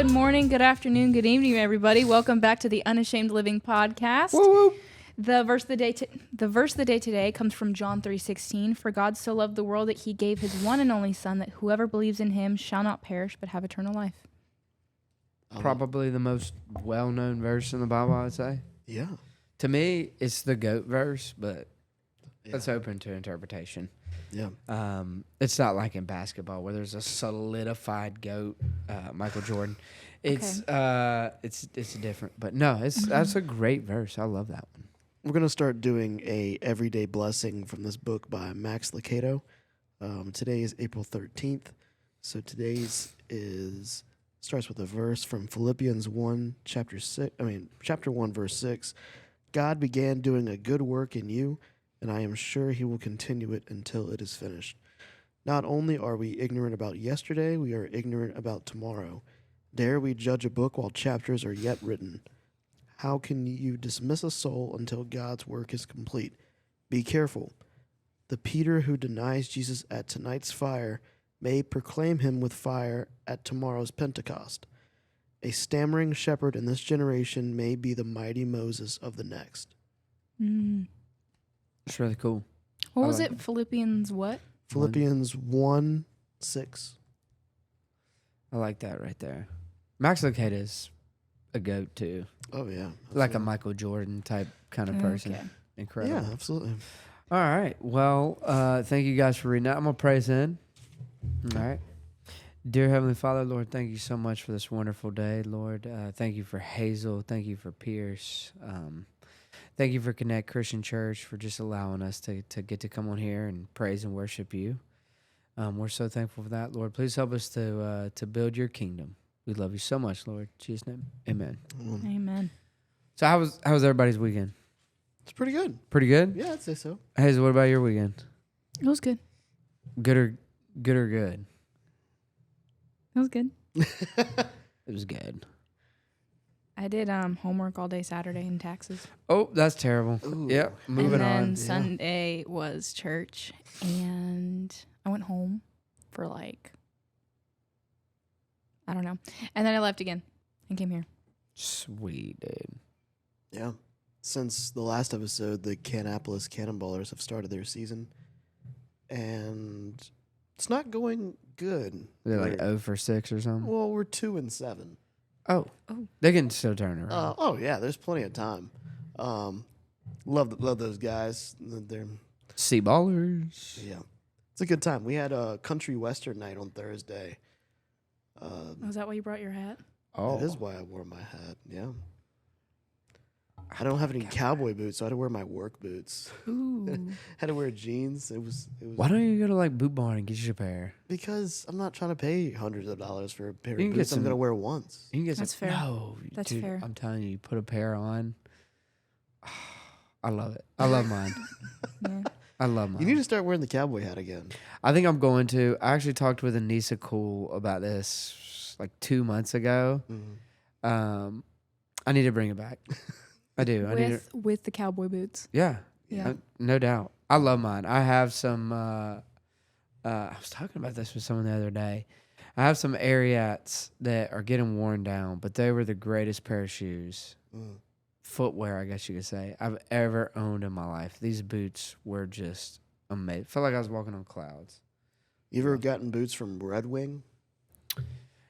Good morning, good afternoon, good evening, everybody. Welcome back to the Unashamed Living Podcast. Woo woo. The verse of the day today comes from John 3:16. For God so loved the world that he gave his one and only Son, that whoever believes in him shall not perish but have eternal life. Probably the most well-known verse in the Bible, I would say. Yeah. To me, it's the GOAT verse, but that's open to interpretation. Yeah. It's not like in basketball where there's a solidified GOAT, Michael Jordan. It's different, but no, that's a great verse. I love that one. We're going to start doing a everyday blessing from this book by Max Lucado. Today is April 13th. So today's starts with a verse from Philippians 1, chapter 1, verse 6. God began doing a good work in you, and I am sure he will continue it until it is finished. Not only are we ignorant about yesterday, we are ignorant about tomorrow. Dare we judge a book while chapters are yet written? How can you dismiss a soul until God's work is complete? Be careful. The Peter who denies Jesus at tonight's fire may proclaim him with fire at tomorrow's Pentecost. A stammering shepherd in this generation may be the mighty Moses of the next. It's really cool. What was it? Philippians what? Philippians 1, 6. I like that right there. Max Lucado is a GOAT too. Oh, yeah. Absolutely. Like a Michael Jordan type kind of person. Okay. Incredible. Yeah, absolutely. All right. Well, thank you guys for reading that. I'm going to pray us in. All right. Dear Heavenly Father, Lord, thank you so much for this wonderful day, Lord. Thank you for Hazel. Thank you for Pierce. Thank you for Connect Christian Church for just allowing us to get to come on here and praise and worship you. We're so thankful for that, Lord. Please help us to build your kingdom. We love you so much, Lord. In Jesus' name, amen. Amen. So how was everybody's weekend? It's pretty good. Pretty good? Yeah, I'd say so. Hazel, what about your weekend? It was good. Good or good? It was good. It was good. I did homework all day Saturday and taxes. Oh, that's terrible. Ooh. Yep, moving and then on. Sunday was church, and I went home for I don't know. And then I left again and came here. Sweet, dude. Yeah. Since the last episode, the Cannapolis Cannonballers have started their season, and it's not going good. They're like 0 for 6 or something? Well, we're 2-7. Oh. They can still turn it around. Oh yeah, there's plenty of time. Love those guys. They're Sea Ballers. yeah, it's a good time. We had a country western night on Thursday. Was that why you brought your hat? Oh. That is why I wore my hat. Yeah. I don't have any cowboy boots, so I had to wear my work boots. Ooh. Had to wear jeans. It was. Why don't you go to Boot Barn and get you a pair? Because I'm not trying to pay hundreds of dollars for a pair You of can boots get I'm gonna wear once. You can get That's some, fair. No, That's dude, fair. I'm telling you, put a pair on. I love it. I love mine. Yeah. I love mine. You need to start wearing the cowboy hat again. I think I'm going to. I actually talked with Anissa Cool about this 2 months ago. Mm-hmm. I need to bring it back. I do. With the cowboy boots. Yeah. Yeah. No doubt. I love mine. I have some. I was talking about this with someone the other day. I have some Ariats that are getting worn down, but they were the greatest pair of shoes, footwear, I guess you could say, I've ever owned in my life. These boots were just amazing. Felt like I was walking on clouds. You ever gotten boots from Red Wing?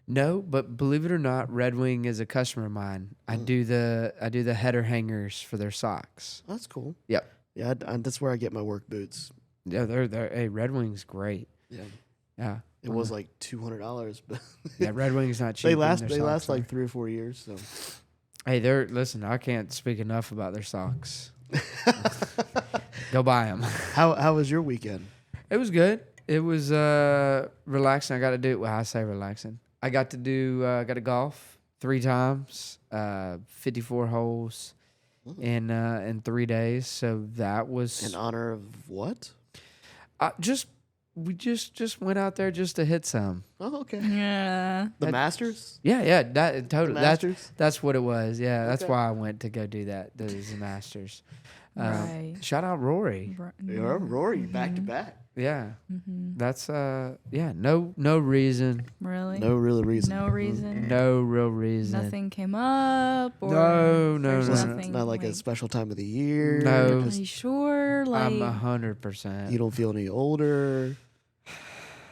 No, but believe it or not, Red Wing is a customer of mine. I do the header hangers for their socks. That's cool. Yep. Yeah, that's where I get my work boots. Yeah, they're hey, Red Wing's great. Yeah. Yeah. It was like $200, but yeah, Red Wing's not cheap. they last and their socks like are. 3 or 4 years. So Hey, listen, I can't speak enough about their socks. Go buy them. How was your weekend? It was good. It was relaxing. I got to do it. Well, I say relaxing. I got to golf 3 times, 54 holes in 3 days. So that was In honor of what? we just went out there just to hit some. Oh, okay. Yeah. The Masters? Yeah, that totally. The Masters? That's what it was. Yeah, that's Okay. why I went to go do that. Those Masters. Right. Shout out Rory. Yeah, Rory, back to back. Yeah. Mm-hmm. That's no reason. Really? No real reason. No reason. No real reason. Nothing came up. Or No, there's It's nothing. not like a like- special time of the year. No. Are Just, you sure? Like I'm 100%. you don't feel any older.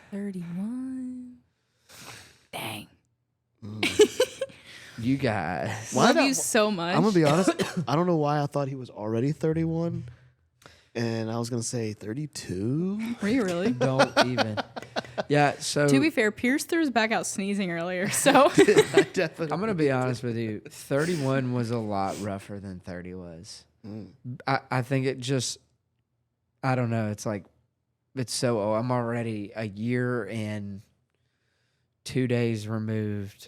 31. Dang. You guys. Why Love not- you so much. I'm gonna be honest. I don't know why I thought he was already 31, and I was gonna say 32. Were you really? Don't even. Yeah, so To be fair, Pierce threw his back out sneezing earlier, so I definitely. I'm going to be honest with you. 31 was a lot rougher than 30 was. I think it just, I don't know. It's like, it's so old. I'm already a year and 2 days removed.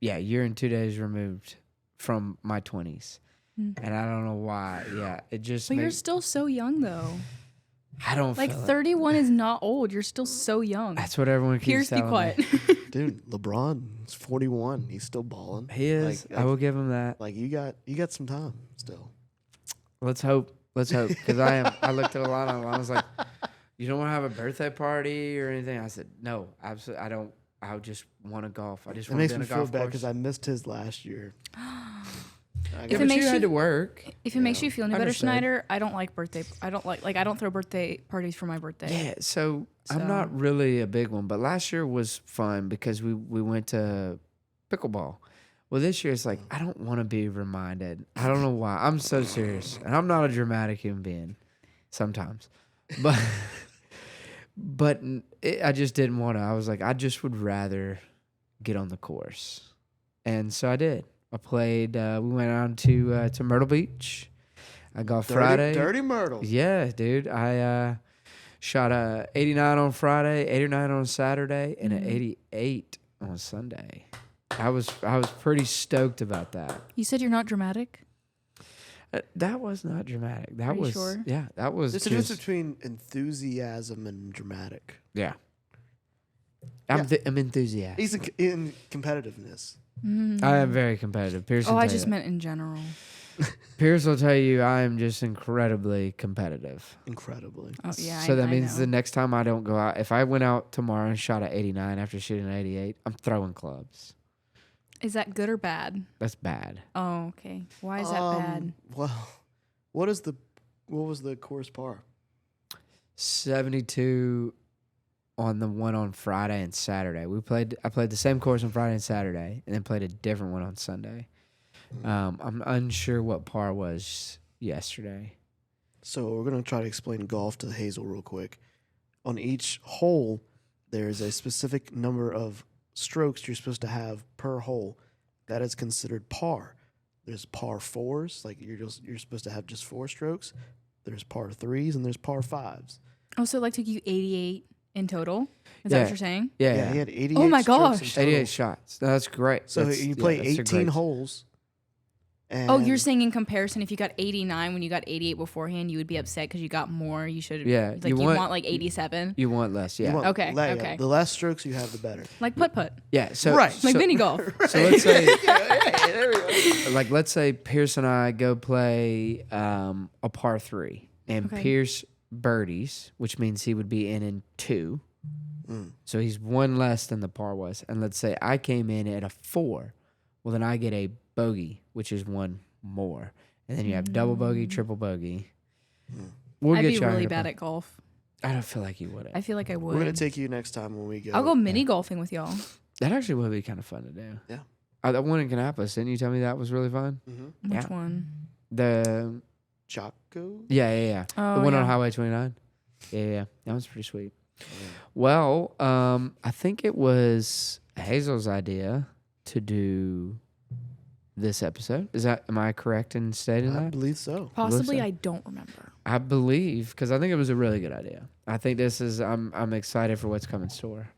Yeah, a year and 2 days removed from my 20s. And I don't know why. Yeah, it just but you're makes, still so young though. I don't Like feel it. 31 is not old. You're still so young. That's what everyone keeps Pierce, be telling quiet. me. Dude, LeBron is 41. He's still balling. He is. Like, I will give him that. Like you got some time still. Let's hope. Let's hope. Because I looked at a lot online. I was like, you don't want to have a birthday party or anything? I said, no, absolutely. I don't. I just want to golf. I just It want makes to be me in a feel golf bad course. because I missed his last year. Yeah, it but you makes had you- to work. If it makes you feel any better, Understood. Snyder, I don't like birthday. I don't throw birthday parties for my birthday. Yeah, so I'm So- not really a big one, but last year was fun because we went to pickleball. Well, this year it's like I don't want to be reminded. I don't know why. I'm so serious, and I'm not a dramatic human being sometimes, but I just didn't want to. I was like, I just would rather get on the course, and so I did. I played. We went on to Myrtle Beach. I golfed Friday. Dirty Myrtle. Yeah, dude. I shot a 89 on Friday, 89 on Saturday, and an 88 on Sunday. I was pretty stoked about that. You said you're not dramatic. That was not dramatic. That Are you was sure? yeah. That was There's a difference just between enthusiasm and dramatic. yeah. Yeah. I'm enthusiastic. He's in competitiveness. I am very competitive. Pierce. Oh, will I tell just you meant in general. that. Pierce will tell you I am just incredibly competitive. Incredibly. Oh yeah. So that I means know. the next time I don't go out, if I went out tomorrow and shot at 89 after shooting an 88, I'm throwing clubs. Is that good or bad? That's bad. Oh, okay. Why is that bad? Well, what was the course par? 72 on the one on Friday and Saturday. I played the same course on Friday and Saturday, and then played a different one on Sunday. I'm unsure what par was yesterday. So we're gonna try to explain golf to Hazel real quick. On each hole, there's a specific number of strokes you're supposed to have per hole. That is considered par. There's par fours, like you're supposed to have just 4 strokes. There's par threes and there's par fives. Oh, so it like took you 88 in total? Is that Yeah. what you're saying? Yeah, he had 88. Oh my strokes in gosh. total. 88 shots. No, that's great. So That's- you yeah, play that's a 18 great- holes. And Oh, you're saying in comparison, if you got 89 when you got 88 beforehand, you would be upset because you got more. You should. Yeah, Like you you want- want like 87, You want less, you yeah. want Okay, okay. The less strokes you have, the better. like putt putt, Yeah, so Right. like so, mini golf. So let's say There we go. like let's say Pierce and I go play a par 3 and Okay. Pierce birdies, which means he would be in 2. Mm. So he's one less than the par was. And let's say I came in at a 4. Well, then I get a bogey, which is one more. And then you have double bogey, triple bogey. We'll I'd get be you out really here bad play. at golf. I don't feel like you would. I feel like I would. We're gonna take you next time when we go. I'll go mini golfing with y'all. That actually would be kind of fun to do. Yeah. That one in Kannapolis, didn't you tell me that was really fun? Mm-hmm. Which Yeah. one? The Chaco. yeah. Oh, The one yeah. on Highway 29. Yeah. That was pretty sweet. Well, I think it was Hazel's idea to do this episode. Am I correct in stating I that? believe so. Possibly, Listen. I don't remember. I believe because I think it was a really good idea. I think this is I'm excited for what's coming in store.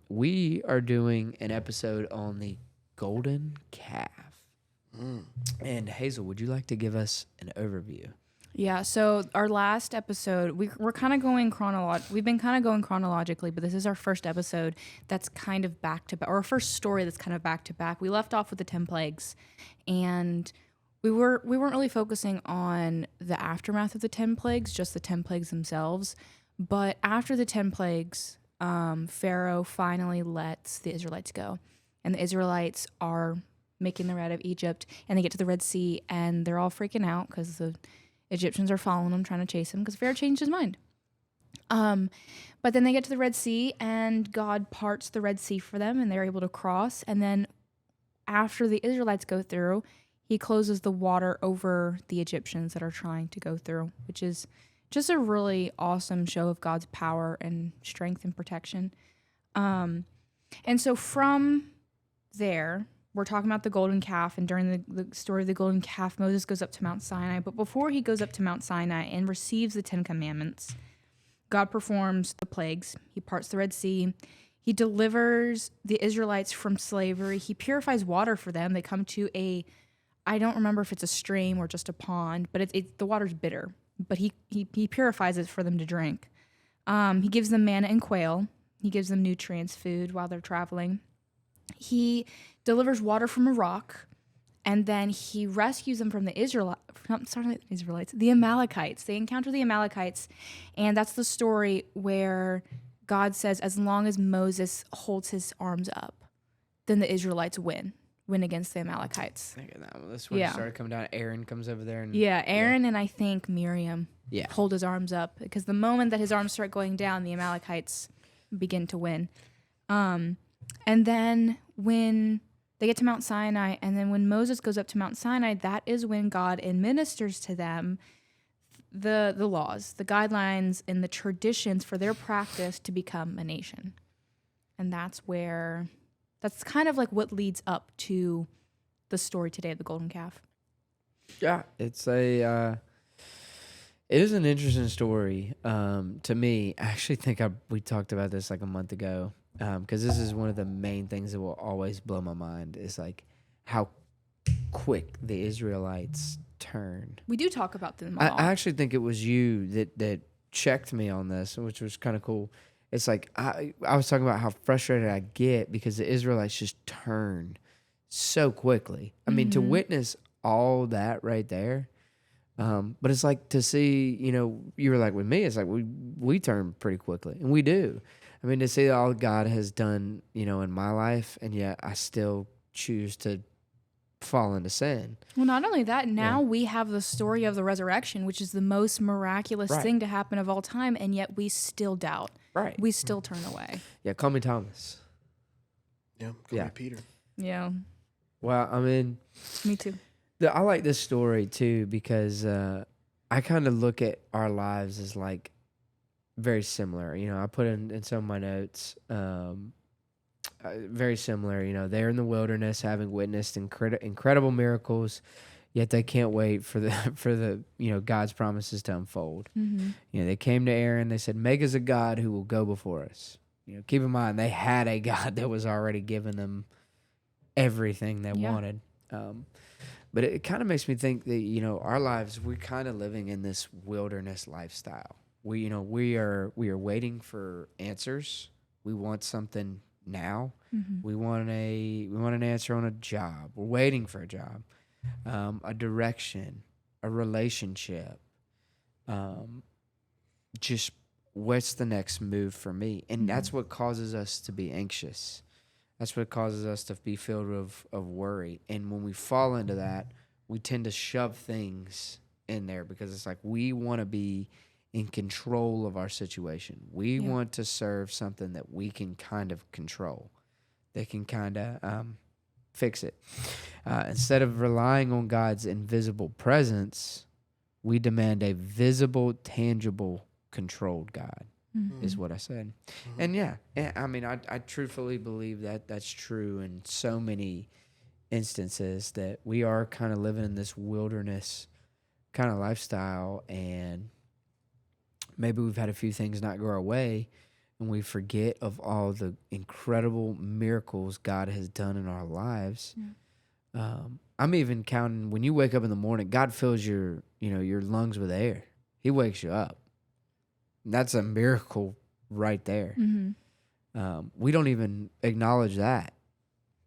We are doing an episode on the golden calf. And Hazel, would you like to give us an overview? Yeah. So our last episode, we're kind of going We've been kind of going chronologically, but this is our first episode that's kind of back to back, or our first story that's kind of back to back. We left off with the 10 plagues, and weren't really focusing on the aftermath of the 10 plagues, just the 10 plagues themselves. But after the 10 plagues, Pharaoh finally lets the Israelites go. And the Israelites are making their way out of Egypt, and they get to the Red Sea, and they're all freaking out because the Egyptians are following them, trying to chase them, because Pharaoh changed his mind. But then they get to the Red Sea, and God parts the Red Sea for them, and they're able to cross. And then after the Israelites go through, he closes the water over the Egyptians that are trying to go through, which is just a really awesome show of God's power and strength and protection. And so from there, we're talking about the golden calf, and during the story of the golden calf, Moses goes up to Mount Sinai. But before he goes up to Mount Sinai and receives the 10 commandments, God performs the plagues. He parts the Red Sea. He delivers the Israelites from slavery. He purifies water for them. They come to I don't remember if it's a stream or just a pond, but the water's bitter. But he purifies it for them to drink. He gives them manna and quail. He gives them nutrients, food while they're traveling. He delivers water from a rock, and then he rescues them from the the Amalekites. They encounter the Amalekites, and that's the story where God says, as long as Moses holds his arms up, then the Israelites win against the Amalekites. I think of that one. That's when it started coming down. Aaron comes over there. And Aaron and I think Miriam hold his arms up, because the moment that his arms start going down, the Amalekites begin to win. And then when they get to Mount Sinai, and then when Moses goes up to Mount Sinai, that is when God administers to them the laws, the guidelines, and the traditions for their practice to become a nation. And that's kind of like what leads up to the story today of the golden calf. Yeah, it is an interesting story to me. I actually think we talked about this like a month ago, because this is one of the main things that will always blow my mind, is like how quick the Israelites turn. We do talk about them. I actually think it was you that checked me on this, which was kind of cool. It's like I was talking about how frustrated I get because the Israelites just turn so quickly. I mean, to witness all that right there. But it's like to see, you were like with me, it's like we turn pretty quickly, and we do. I mean, to see all God has done, in my life, and yet I still choose to fall into sin. Well, not only that, now we have the story of the resurrection, which is the most miraculous thing to happen of all time, and yet we still doubt. Right. We still turn away. Yeah, call me Thomas. Yeah, call me Peter. Yeah. Well, I mean, me too. I like this story too because I kind of look at our lives as like very similar. I put in some of my notes, very similar. They're in the wilderness, having witnessed incredible miracles, yet they can't wait for the God's promises to unfold. Mm-hmm. They came to Aaron. They said, "Make us a God who will go before us." Keep in mind they had a God that was already giving them everything they wanted. But it kind of makes me think that, our lives, we're kind of living in this wilderness lifestyle. We are waiting for answers. We want something now. Mm-hmm. We want an answer on a job. We're waiting for a job, a direction, a relationship. Just what's the next move for me? And that's what causes us to be anxious. That's what causes us to be filled of worry. And when we fall into that, we tend to shove things in there because it's like we want to be in control of our situation. We want to serve something that we can kind of control, that can kind of fix it. Instead of relying on God's invisible presence, we demand a visible, tangible, controlled God. Is what I said. And I mean, I truthfully believe that that's true in so many instances, that we are kind of living in this wilderness kind of lifestyle, and maybe we've had a few things not go our way, and we forget of all the incredible miracles God has done in our lives. I'm even counting, when you wake up in the morning, God fills your lungs with air. He wakes you up. That's a miracle right there. We don't even acknowledge that.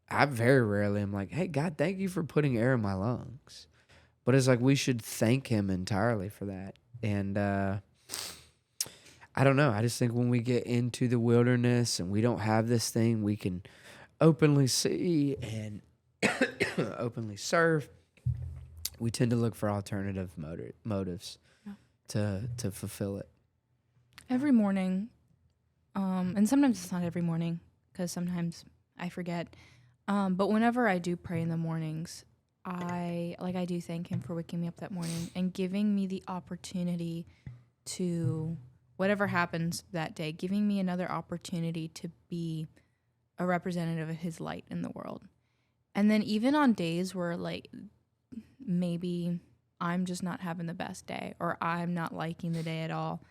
I very rarely am like, "Hey, God, thank you for putting air in my lungs." But it's like we should thank him entirely for that. And I don't know. I just think when we get into the wilderness and we don't have this thing we can openly see and openly serve, we tend to look for alternative motives to fulfill it. Every morning, and sometimes it's not every morning because sometimes I forget. But whenever I do pray in the mornings, I do thank him for waking me up that morning and giving me the opportunity to, whatever happens that day, giving me another opportunity to be a representative of his light in the world. And then even on days where like maybe I'm just not having the best day or I'm not liking the day at all,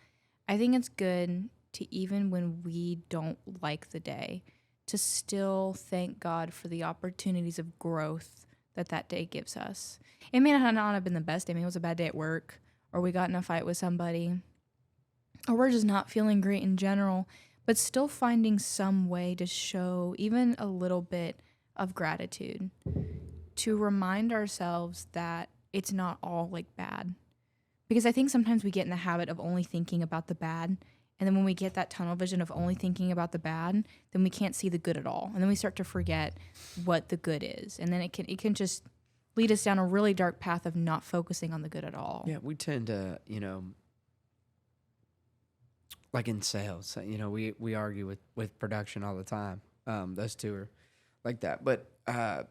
I think it's good to, even when we don't like the day, to still thank God for the opportunities of growth that day gives us. It may not have been the best day. Maybe it was a bad day at work, or we got in a fight with somebody, or we're just not feeling great in general, but still finding some way to show even a little bit of gratitude, to remind ourselves that it's not all like bad. Because I think sometimes we get in the habit of only thinking about the bad. And then when we get that tunnel vision of only thinking about the bad, then we can't see the good at all. And then we start to forget what the good is. And then it can just lead us down a really dark path of not focusing on the good at all. Yeah, we tend to, like in sales, we argue with production all the time. Those two are like that. But a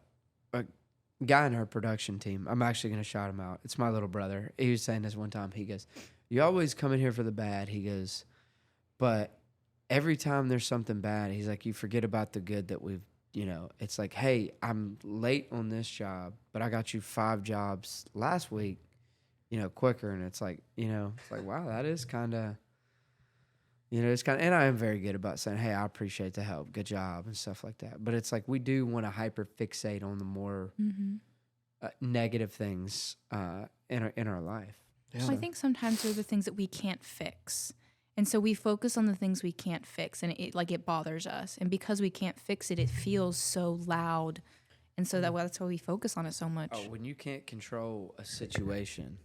guy in our production team, I'm actually going to shout him out. It's my little brother. He was saying this one time. He goes, "You always come in here for the bad." He goes, "But every time there's something bad," he's like, "you forget about the good that we've, it's like, hey, I'm late on this job, but I got you 5 jobs last week, quicker." And it's like, it's like, wow, that is kind of, it's kind of, and I am very good about saying, hey, I appreciate the help, good job, and stuff like that. But it's like we do want to hyper fixate on the more negative things in our life. Yeah. Well, I think sometimes they're the things that we can't fix. And so we focus on the things we can't fix, and it bothers us. And because we can't fix it, it feels so loud. And so that's why we focus on it so much. Oh, when you can't control a situation,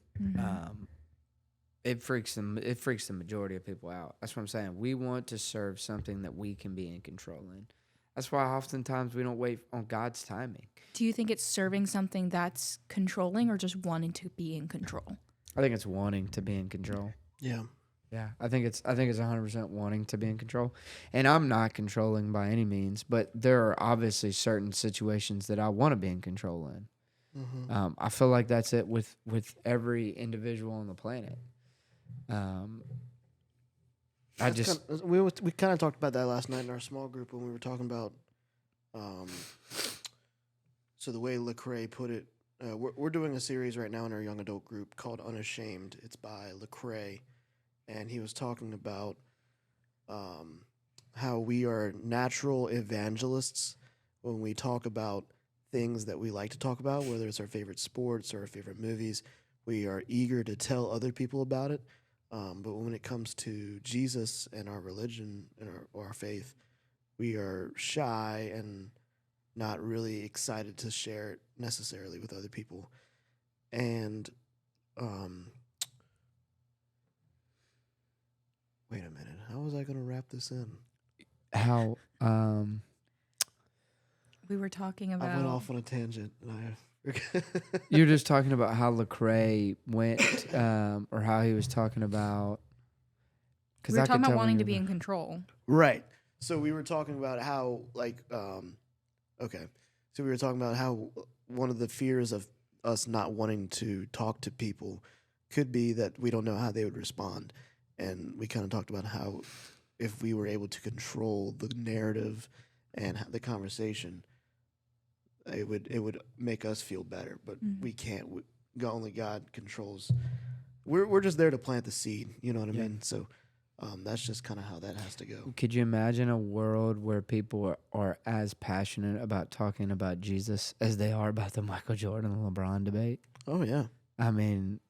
it freaks the majority of people out. That's what I'm saying. We want to serve something that we can be in control in. That's why oftentimes we don't wait on God's timing. Do you think it's serving something that's controlling or just wanting to be in control? I think it's wanting to be in control. Yeah. Yeah, I think it's 100% wanting to be in control, and I'm not controlling by any means. But there are obviously certain situations that I want to be in control in. Mm-hmm. I feel like that's it with every individual on the planet. We kind of talked about that last night in our small group when we were talking about. So the way Lecrae put it, we're doing a series right now in our young adult group called Unashamed. It's by Lecrae. And he was talking about how we are natural evangelists when we talk about things that we like to talk about, whether it's our favorite sports or our favorite movies. We are eager to tell other people about it. But when it comes to Jesus and our religion and our faith, we are shy and not really excited to share it necessarily with other people. And wait a minute. How was I going to wrap this in? How We were talking about. I went off on a tangent. you're just talking about how Lecrae went, or how he was talking about. We were talking about wanting to be in control. Right. So we were talking about how, okay. So we were talking about how one of the fears of us not wanting to talk to people could be that we don't know how they would respond. And we kind of talked about how if we were able to control the narrative and the conversation, it would make us feel better. But we can't. Only God controls. We're just there to plant the seed. You know what I mean? So that's just kind of how that has to go. Could you imagine a world where people are as passionate about talking about Jesus as they are about the Michael Jordan and LeBron debate? Oh, yeah. I mean,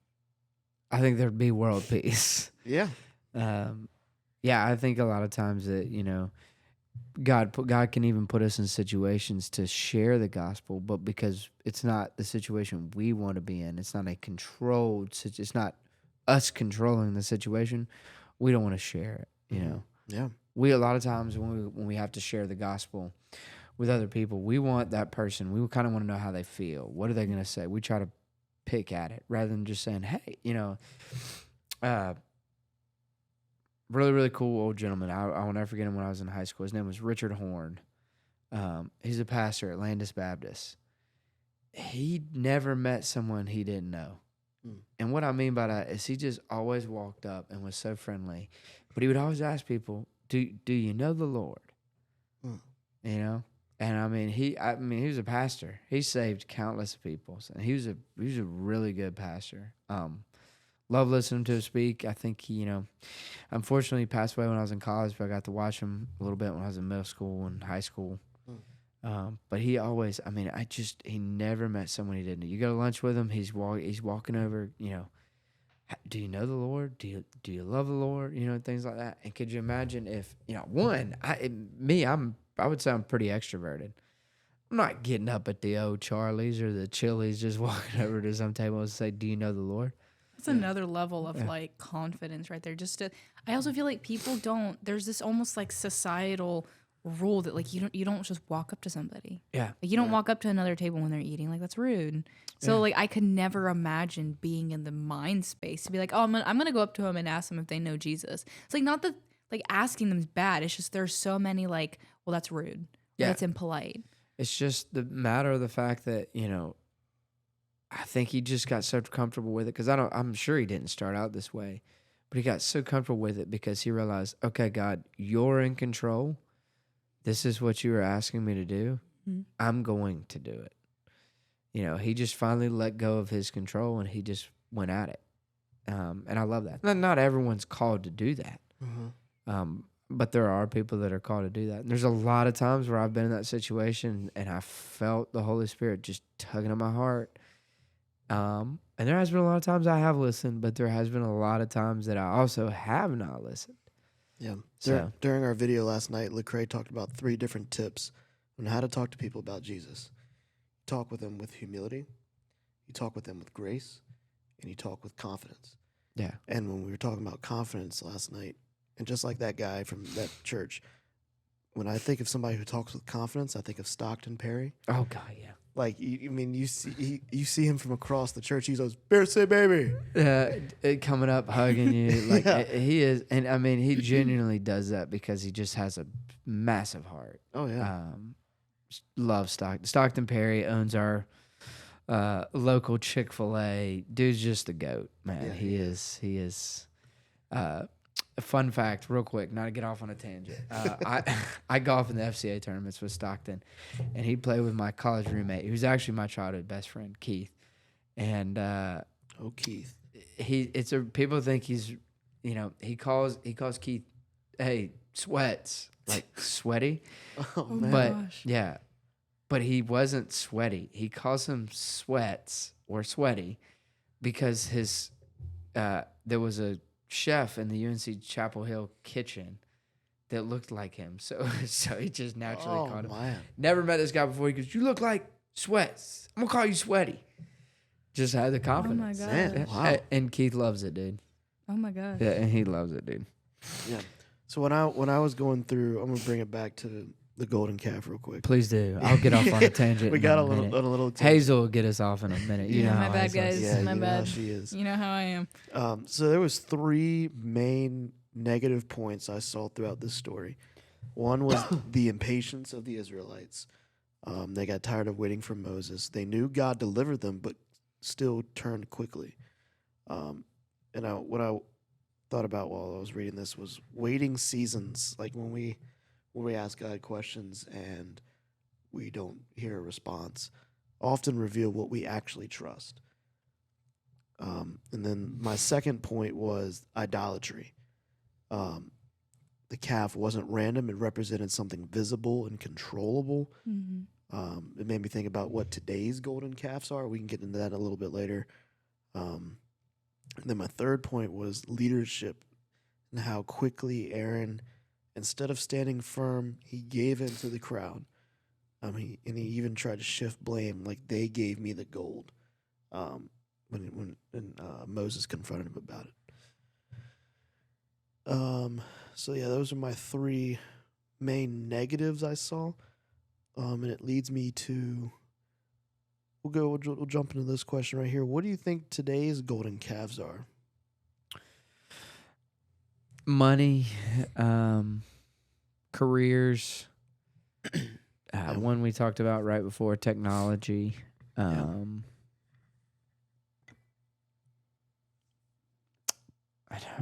I think there'd be world peace. Yeah. Yeah, I think a lot of times that, God can even put us in situations to share the gospel, but because it's not the situation we want to be in, it's not a controlled. It's not us controlling the situation. We don't want to share it. You know. Yeah. We a lot of times when we have to share the gospel with other people, we want that person. We kind of want to know how they feel. What are they going to say? We try to pick at it rather than just saying, "Hey, you know." Really, really cool old gentleman. I will never forget him when I was in high school. His name was Richard Horn. He's a pastor at Landis Baptist. He never met someone he didn't know. And what I mean by that is he just always walked up and was so friendly. But he would always ask people, do you know the Lord? You know? And I mean he was a pastor. He saved countless people. And he was a really good pastor. Love listening to him speak. I think he, unfortunately he passed away when I was in college, but I got to watch him a little bit when I was in middle school and high school. But he always, he never met someone he didn't know. You go to lunch with him, he's walking over, do you know the Lord? Do you love the Lord? Things like that. And could you imagine if, I would say I'm pretty extroverted. I'm not getting up at the old Charlie's or the Chili's just walking over to some table and say, do you know the Lord? That's another level of like confidence right there. I also feel like people don't. There's this almost like societal rule that like you don't just walk up to somebody. Yeah, like you don't walk up to another table when they're eating. Like that's rude. So like I could never imagine being in the mind space to be like, oh, I'm gonna go up to them and ask them if they know Jesus. It's like not that like asking them is bad. It's just there's so many like, well, that's rude. Yeah, that's impolite. It's just the matter of the fact that I think he just got so comfortable with it because I'm sure he didn't start out this way, but he got so comfortable with it because he realized, okay, God, you're in control. This is what you were asking me to do. Mm-hmm. I'm going to do it. He just finally let go of his control and he just went at it. And I love that. Not everyone's called to do that. Mm-hmm. But there are people that are called to do that. And there's a lot of times where I've been in that situation and I felt the Holy Spirit just tugging at my heart. And there has been a lot of times I have listened, but there has been a lot of times that I also have not listened. Yeah. So During our video last night, Lecrae talked about 3 different tips on how to talk to people about Jesus. You talk with them with humility, you talk with them with grace, and you talk with confidence. Yeah. And when we were talking about confidence last night, and just like that guy from that church, when I think of somebody who talks with confidence, I think of Stockton Perry. Oh God, yeah. Like you see him from across the church. He's those birthday baby. Coming up, hugging you, like Yeah. he is, and I mean, he genuinely does that because he just has a massive heart. Oh yeah. Love Stockton. Stockton Perry owns our local Chick-fil-A. Dude's just a goat, man. Yeah, he is. A fun fact, real quick, not to get off on a tangent. I golf in the FCA tournaments with Stockton, and he played with my college roommate, who's actually my childhood best friend, Keith. And Keith. People think he's, he calls Keith, hey, sweats, like sweaty. Oh man. But gosh. yeah, but he wasn't sweaty. He calls him sweats or sweaty because there was a chef in the UNC Chapel Hill kitchen that looked like him. So he just naturally called him. Man. Never met this guy before. He goes, you look like Sweats. I'm going to call you Sweaty. Just had the confidence. Oh my Man, gosh. wow. And Keith loves it, dude. Oh my gosh. Yeah, and he loves it, dude. Yeah. So when I was going through, I'm gonna bring it back to the golden calf real quick. Please do. I'll get off on a tangent. We in got a a little minute. tip. Hazel will get us off in a minute. You know my how bad, Hazel is. guys. Yeah, My you know how bad. she is. You know how I am. So there was 3 main negative points I saw throughout this story. One was the impatience of the Israelites. They got tired of waiting for Moses. They knew God delivered them, but still turned quickly. What I thought about while I was reading this was waiting seasons. Like when we ask God questions and we don't hear a response, often reveal what we actually trust. And then my second point was idolatry. The calf wasn't random. It represented something visible and controllable. Mm-hmm. It made me think about what today's golden calves are. We can get into that a little bit later. And then my third point was leadership and how quickly Aaron Instead of standing firm, he gave in to the crowd. He even tried to shift blame, like they gave me the gold. When Moses confronted him about it. So yeah, those are my three main negatives I saw. And it leads me to. We'll jump into this question right here. What do you think today's golden calves are? Money, careers. One we talked about right before, technology. I'm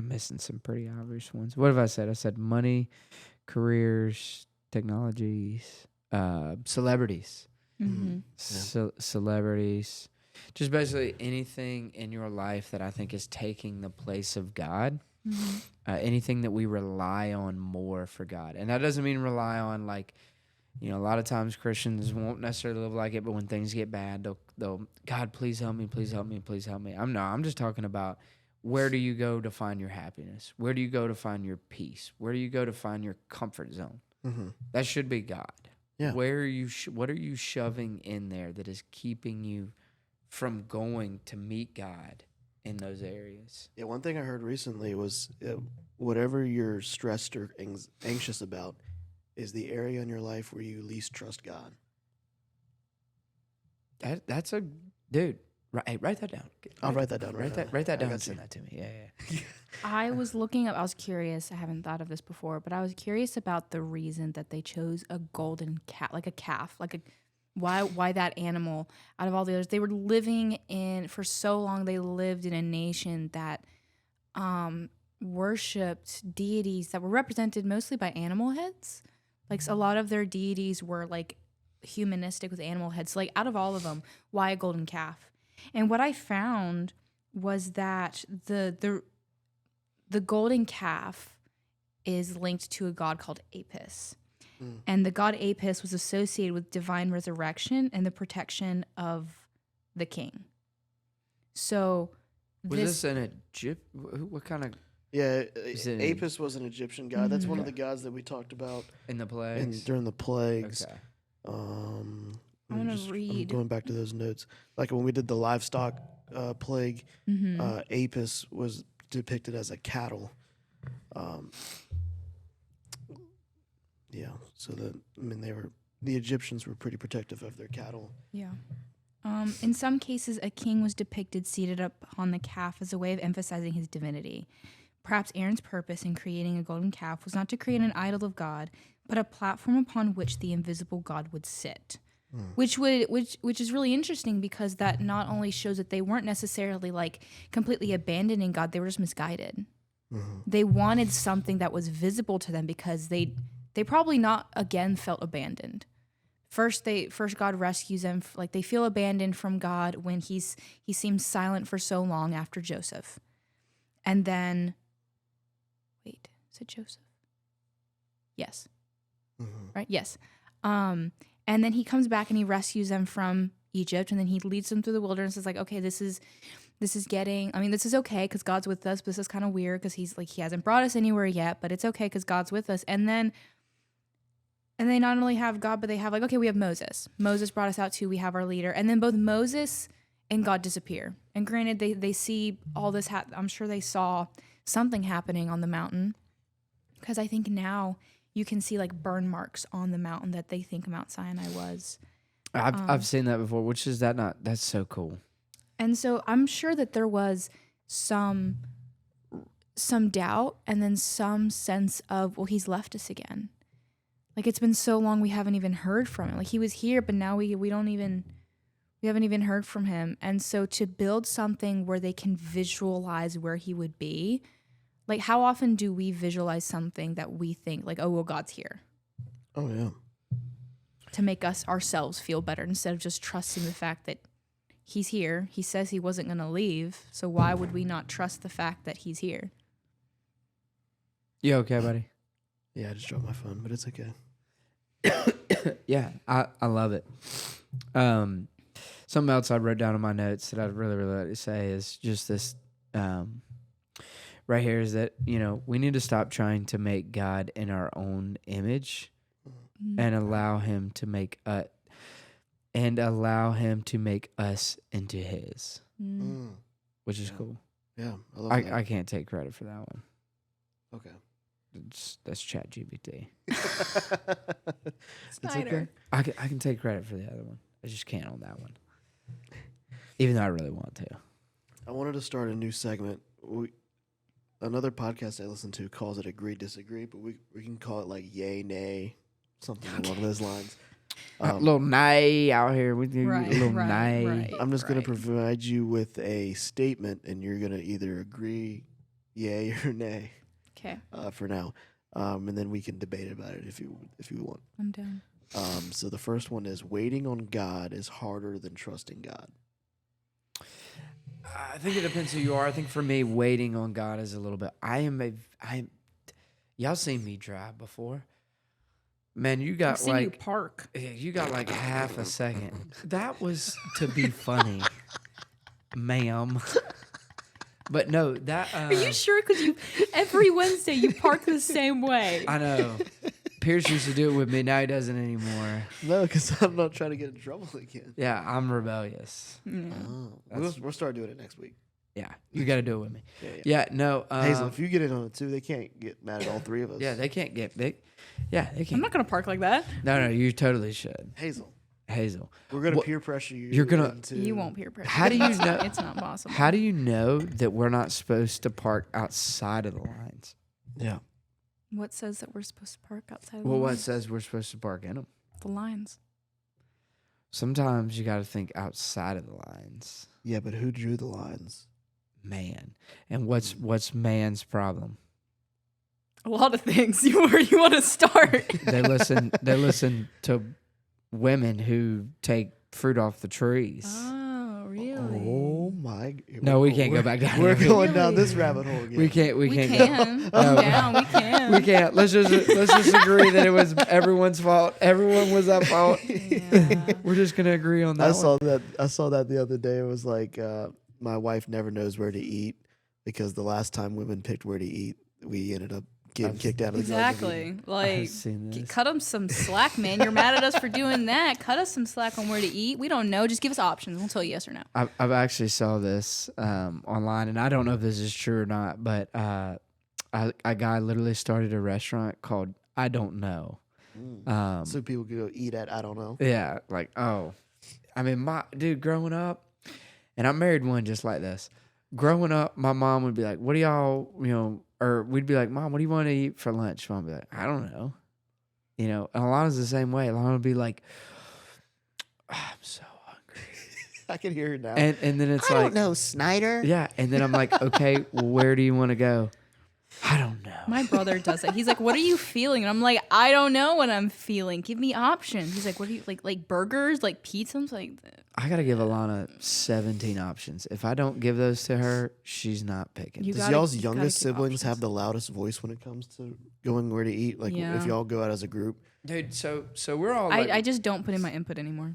missing some pretty obvious ones. What have I said? I said money, careers, technologies, celebrities. Mm-hmm. Celebrities. Just basically anything in your life that I think is taking the place of God. Mm-hmm. Anything that we rely on more for God. And that doesn't mean rely on like, a lot of times Christians won't necessarily live like it, but when things get bad, they'll God, please help me, please help me, please help me. I'm just talking about where do you go to find your happiness? Where do you go to find your peace? Where do you go to find your comfort zone? Mm-hmm. That should be God. Yeah. Where are you? What are you shoving in there that is keeping you from going to meet God in those areas? Yeah, one thing I heard recently was whatever you're stressed or anxious about is the area in your life where you least trust God. That's a dude. Hey, write that down. I'll write that down. Write that down and send that to me. Yeah. I was looking up, I was curious, I haven't thought of this before, but I was curious about the reason that they chose a golden cat, like a calf, why that animal out of all the others. They were living for so long, they lived in a nation that worshipped deities that were represented mostly by animal heads. Like a lot of their deities were like humanistic with animal heads. So like out of all of them, why a golden calf? And what I found was that the golden calf is linked to a god called Apis. Mm. And the god Apis was associated with divine resurrection and the protection of the king. So was this an Egypt? What kind of... Yeah, Apis was an Egyptian god. Mm-hmm. That's one of the gods that we talked about in the plagues. During the plagues. Okay. I'm going back to those notes. Like when we did the livestock plague, mm-hmm. Apis was depicted as a cattle. So the Egyptians were pretty protective of their cattle. Yeah. In some cases, a king was depicted seated upon the calf as a way of emphasizing his divinity. Perhaps Aaron's purpose in creating a golden calf was not to create an idol of God, but a platform upon which the invisible God would sit. Which is really interesting because that not only shows that they weren't necessarily like completely abandoning God, they were just misguided. Mm-hmm. They wanted something that was visible to them because they probably not again felt abandoned. First God rescues them, like they feel abandoned from God when he seems silent for so long after Joseph. And then wait, is it Joseph? Yes. Mm-hmm. Right? Yes. And then he comes back and he rescues them from Egypt, and then he leads them through the wilderness. It's like, okay, this is okay because God's with us, but this is kind of weird because he hasn't brought us anywhere yet, but it's okay because God's with us. And they not only have God, but they have okay, we have Moses. Moses brought us out too. We have our leader. And then both Moses and God disappear. And granted, they see all this. I'm sure they saw something happening on the mountain because I think now you can see like burn marks on the mountain that they think Mount Sinai was. I've seen that before. Which is that not? That's so cool. And so I'm sure that there was some doubt and then some sense of, well, he's left us again. Like it's been so long we haven't even heard from him. Like he was here, but now we haven't even heard from him. And so to build something where they can visualize where he would be. Like, how often do we visualize something that we think, like, oh, well, God's here? Oh, yeah. To make us ourselves feel better instead of just trusting the fact that he's here. He says he wasn't going to leave, so why would we not trust the fact that he's here? You okay, buddy? Yeah, I just dropped my phone, but it's okay. Yeah, I love it. Something else I wrote down in my notes that I'd really, really like to say is just this... right here is that, we need to stop trying to make God in our own image and allow him to make us into his, which is cool. Yeah, I love that. I can't take credit for that one. Okay. That's ChatGPT. Snyder. I can take credit for the other one. I just can't on that one. Even though I really want to. I wanted to start a new segment. Another podcast I listen to calls it Agree, Disagree, but we can call it like Yay, Nay, something along those lines. A little nay out here. We do Right, a little right, nay. right. I'm just going to provide you with a statement, and you're going to either agree, yay, or nay. Okay. For now, and then we can debate about it if you want. I'm down. So the first one is waiting on God is harder than trusting God. I think it depends who you are. I think for me, waiting on God is a little bit. Y'all seen me drive before? Man, you got I've seen you park. you got like half a second. That was to be funny, ma'am. But no, that. Are you sure? Because every Wednesday you park the same way. I know. Pierce used to do it with me. Now he doesn't anymore. No, because I'm not trying to get in trouble again. Yeah, I'm rebellious. Yeah. We'll start doing it next week. Yeah, you got to do it with me. Yeah. Yeah, no. Hazel, if you get in on it too, they can't get mad at all three of us. Yeah, they can't get big. Yeah, they I'm can't. not gonna park like that. No, you totally should. Hazel, we're gonna peer pressure you. You're gonna. You won't peer pressure. How do you know? It's not possible. How do you know that we're not supposed to park outside of the lines? Yeah. What says that we're supposed to park outside of Well, the what lines? says we're supposed to park in them? The lines. Sometimes you got to think outside of the lines. Yeah, but who drew the lines? Man. And what's man's problem? A lot of things. Where you want to start? They listen to women who take fruit off the trees. Oh, really? Oh my! No, we can't go back down We're there. going down Really? this rabbit hole again. We can't. We Go. can. No. Down. We can. We can't. Let's just agree that it was everyone's fault. Everyone was at fault. Yeah. We're just gonna agree on that. I saw that the other day. It was like my wife never knows where to eat because the last time women picked where to eat, we ended up getting kicked out of the Garden of Eden. Exactly. Like, I've seen this. cut them some slack, man. You're mad at us for doing that. Cut us some slack on where to eat. We don't know. Just give us options. We'll tell you yes or no. I've actually saw this online, and I don't know if this is true or not, but a guy literally started a restaurant called I Don't Know. So people could go eat at I don't know. Yeah, like, oh. I mean, my dude, growing up, and I married one just like this. Growing up, my mom would be like, what do y'all, or we'd be like, Mom, what do you want to eat for lunch? Mom would be like, I don't know. And Alana's the same way. Alana would be like, I'm so hungry. I can hear it now. And then it's I like, don't know, Snyder. yeah. And then I'm like, okay, well, where do you want to go? I don't know. My brother does it. He's like, "What are you feeling?" And I'm like, "I don't know what I'm feeling. Give me options." He's like, "What do you like burgers, like pizza?" I'm like, I got to give Alana 17 options. If I don't give those to her, she's not picking. Does y'all's youngest siblings have the loudest voice when it comes to going where to eat? Like if y'all go out as a group? Dude, so we're all like, I just don't put in my input anymore.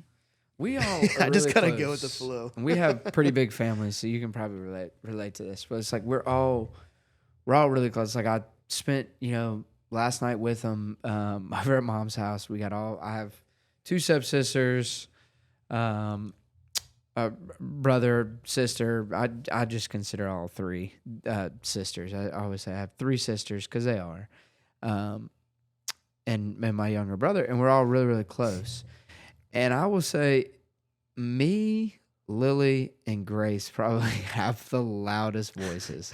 we all I just really gotta close. go with the flow. And we have pretty big families, so you can probably relate to this. But it's like we're all really close. Like I spent, last night with them over at Mom's house. I have two stepsisters, a brother, sister. I just consider all three sisters. I always say I have three sisters because they are, and my younger brother, and we're all really, really close. And I will say, me, Lily, and Grace probably have the loudest voices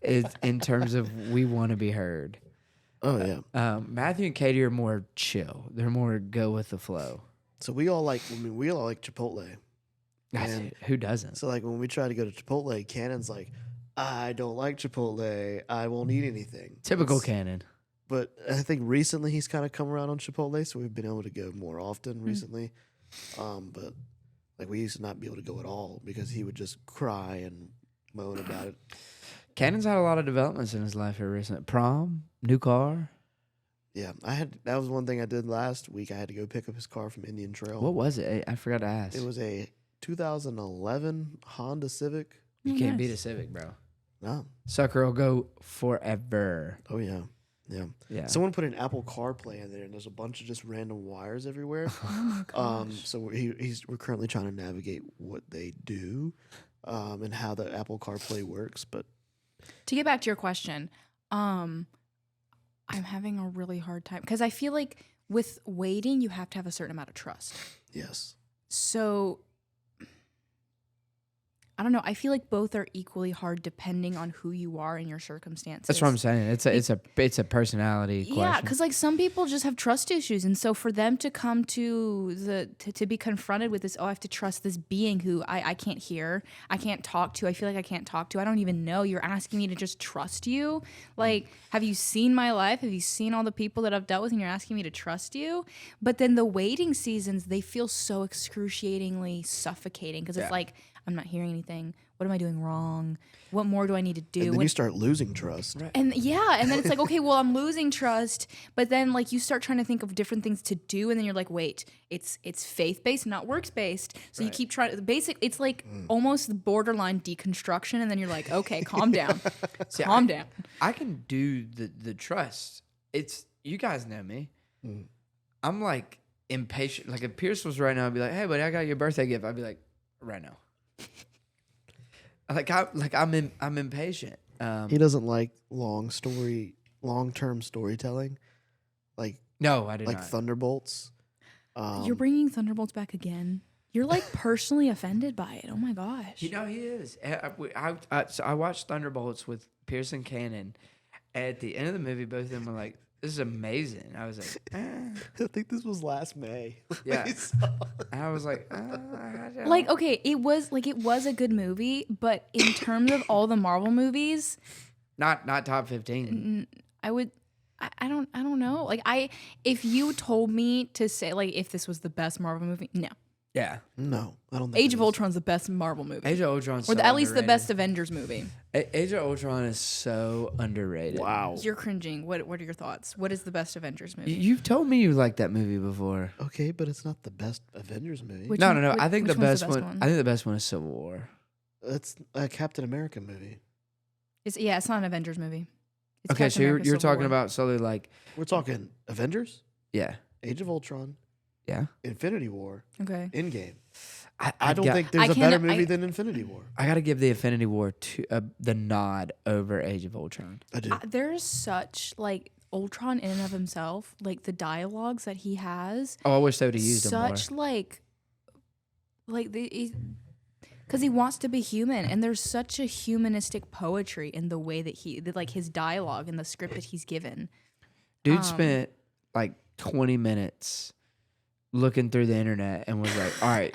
in terms of we want to be heard. Oh yeah. Matthew and Katie are more chill. They're more go with the flow. So we all like Chipotle. And Who doesn't? so like when we try to go to Chipotle, Cannon's like, I don't like Chipotle. I won't eat anything. Typical It's- Cannon. But I think recently he's kind of come around on Chipotle, so we've been able to go more often recently. But like we used to not be able to go at all because he would just cry and moan about it. Cannon's had a lot of developments in his life here recently. Prom, new car. Yeah, that was one thing I did last week. I had to go pick up his car from Indian Trail. What was it? I forgot to ask. It was a 2011 Honda Civic. You can't beat a Nice. Civic, bro. No. Sucker will go forever. Oh yeah. Yeah. Yeah. Someone put an Apple CarPlay in there, and there's a bunch of just random wires everywhere. Oh my gosh. So we're currently trying to navigate what they do, and how the Apple CarPlay works. But To get back to your question, I'm having a really hard time because I feel like with waiting, you have to have a certain amount of trust. yes, So I don't know. I feel like both are equally hard depending on who you are and your circumstances. That's what I'm saying. It's a personality Yeah, question. because like some people just have trust issues, and so for them to come to be confronted with this, oh, I have to trust this being who I can't hear, I can't talk to, I feel like I can't talk to, I don't even know. You're asking me to just trust you. Like, have you seen my life? Have you seen all the people that I've dealt with, and you're asking me to trust you? But then the waiting seasons, they feel so excruciatingly suffocating because it's like, I'm not hearing anything. What am I doing wrong? What more do I need to do? and then you start losing trust. Right. And yeah, and then it's like, okay, well, I'm losing trust, but then like you start trying to think of different things to do, and then you're like, wait, it's faith based, not works based. So you keep trying. It's like almost borderline deconstruction, and then you're like, okay, calm down, calm down. I can do the trust. It's you guys know me. I'm like impatient. Like if Pierce was right now, I'd be like, hey, buddy, I got your birthday gift. I'd be like, right now. I'm impatient. He doesn't like long-term storytelling, like No, I did like not. Thunderbolts. You're bringing Thunderbolts back again. You're like personally offended by it. Oh my gosh. You know he is. So I watched Thunderbolts with Pierce and Cannon. At the end of the movie, both of them were like, "This is amazing." I was like, I think this was last May. Yeah. And I was like, I don't Like, okay, it was a good movie, but in terms of all the Marvel movies, not top 15. I don't know. Like if you told me to say like if this was the best Marvel movie, no. Yeah, No, I don't think Age it of is. Ultron's the best Marvel movie. Age of Ultron's or so at least the underrated. best Avengers movie. Age of Ultron is so underrated. Wow. You're cringing. What are your thoughts? What is the best Avengers movie? You've told me you liked that movie before. Okay, but it's not the best Avengers movie. Which No. one- I think the which one's best one. I think the best one is Civil War. It's a Captain America movie. It's not an Avengers movie. It's Okay, Captain so you're America Civil talking War. about solely like We're talking Avengers, yeah, Age of Ultron, yeah. Infinity War, Okay. Endgame. I I don't think there's I a better can't- movie I- than Infinity War. I got to give the Infinity War to the nod over Age of Ultron. I do. There's such like Ultron in and of himself, like the dialogues that he has. Oh, I wish they would have used them more. Such like because he wants to be human, and there's such a humanistic poetry in the way that like his dialogue and the script that he's given. Dude spent like 20 minutes looking through the internet and was like, all right,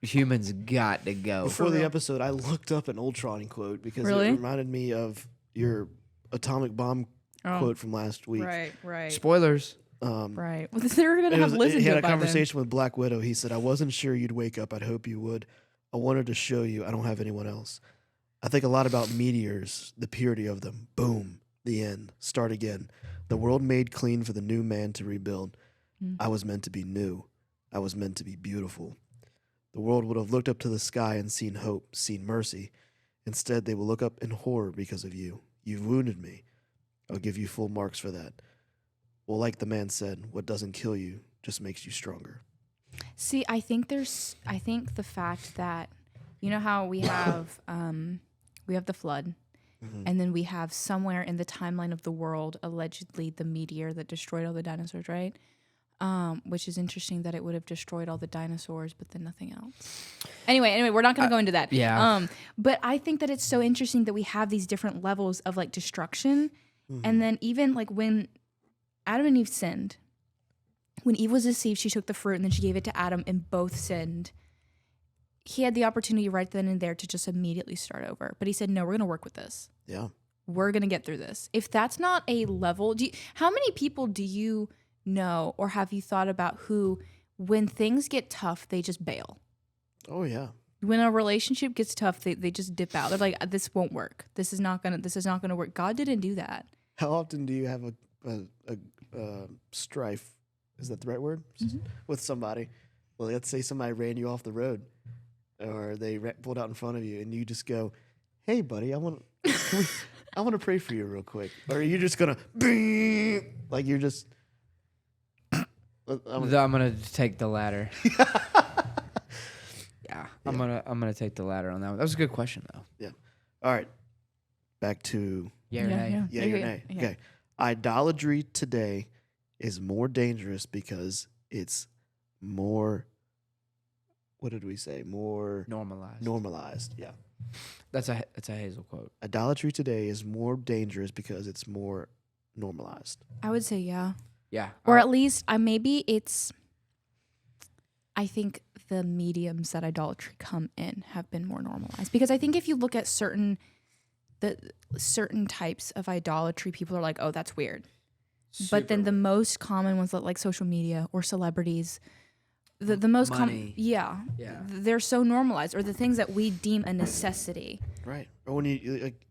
humans got to go. Before the episode, I looked up an Ultron quote because Really? it reminded me of your atomic bomb quote from last week. Right. Spoilers. Right. Well, they're gonna It have was- listened he to had it a by then. conversation with Black Widow. He said, "I wasn't sure you'd wake up. I'd hope you would. I wanted to show you I don't have anyone else. I think a lot about meteors, the purity of them. Boom, the end. Start again. The world made clean for the new man to rebuild. I was meant to be new. I was meant to be beautiful. The world would have looked up to the sky and seen hope, seen mercy. Instead, they will look up in horror because of you. You've wounded me. I'll give you full marks for that. Well, like the man said, what doesn't kill you just makes you stronger." See, I think the fact that you know how we have the flood, and then we have somewhere in the timeline of the world allegedly the meteor that destroyed all the dinosaurs, right? Which is interesting that it would have destroyed all the dinosaurs, but then nothing else. Anyway, we're not going to go into that. yeah. But I think that it's so interesting that we have these different levels of like destruction, and then even like when Adam and Eve sinned. When Eve was deceived, she took the fruit and then she gave it to Adam, and both sinned. He had the opportunity right then and there to just immediately start over. But he said, no, we're going to work with this. Yeah. We're going to get through this. If that's not a level, how many people do you know or have you thought about who, when things get tough, they just bail? Oh, yeah. When a relationship gets tough, they just dip out. They're like, this won't work. This is not going to work. God didn't do that. How often do you have a strife? Is that the right word? With somebody. Well, let's say somebody ran you off the road, or they pulled out in front of you, and you just go, hey, buddy, I want to pray for you real quick. Or are you just going to, like you're just. I'm gonna take the latter. Yeah, I'm gonna take the latter on that one. That was a good question though. Yeah. All right. Back to Yeah or nay? yeah or nay. Yeah. Okay. Idolatry today is more dangerous because it's more. What did we say? More Normalized. normalized. Yeah. That's a Hazel quote. Idolatry today is more dangerous because it's more normalized. I would say yeah. Yeah. Or at least maybe it's, I think the mediums that idolatry come in have been more normalized. Because I think if you look at certain types of idolatry, people are like, oh, that's weird. But then the most common ones like social media or celebrities, the most common, yeah, they're so normalized, or the things that we deem a necessity. Right. Or when you like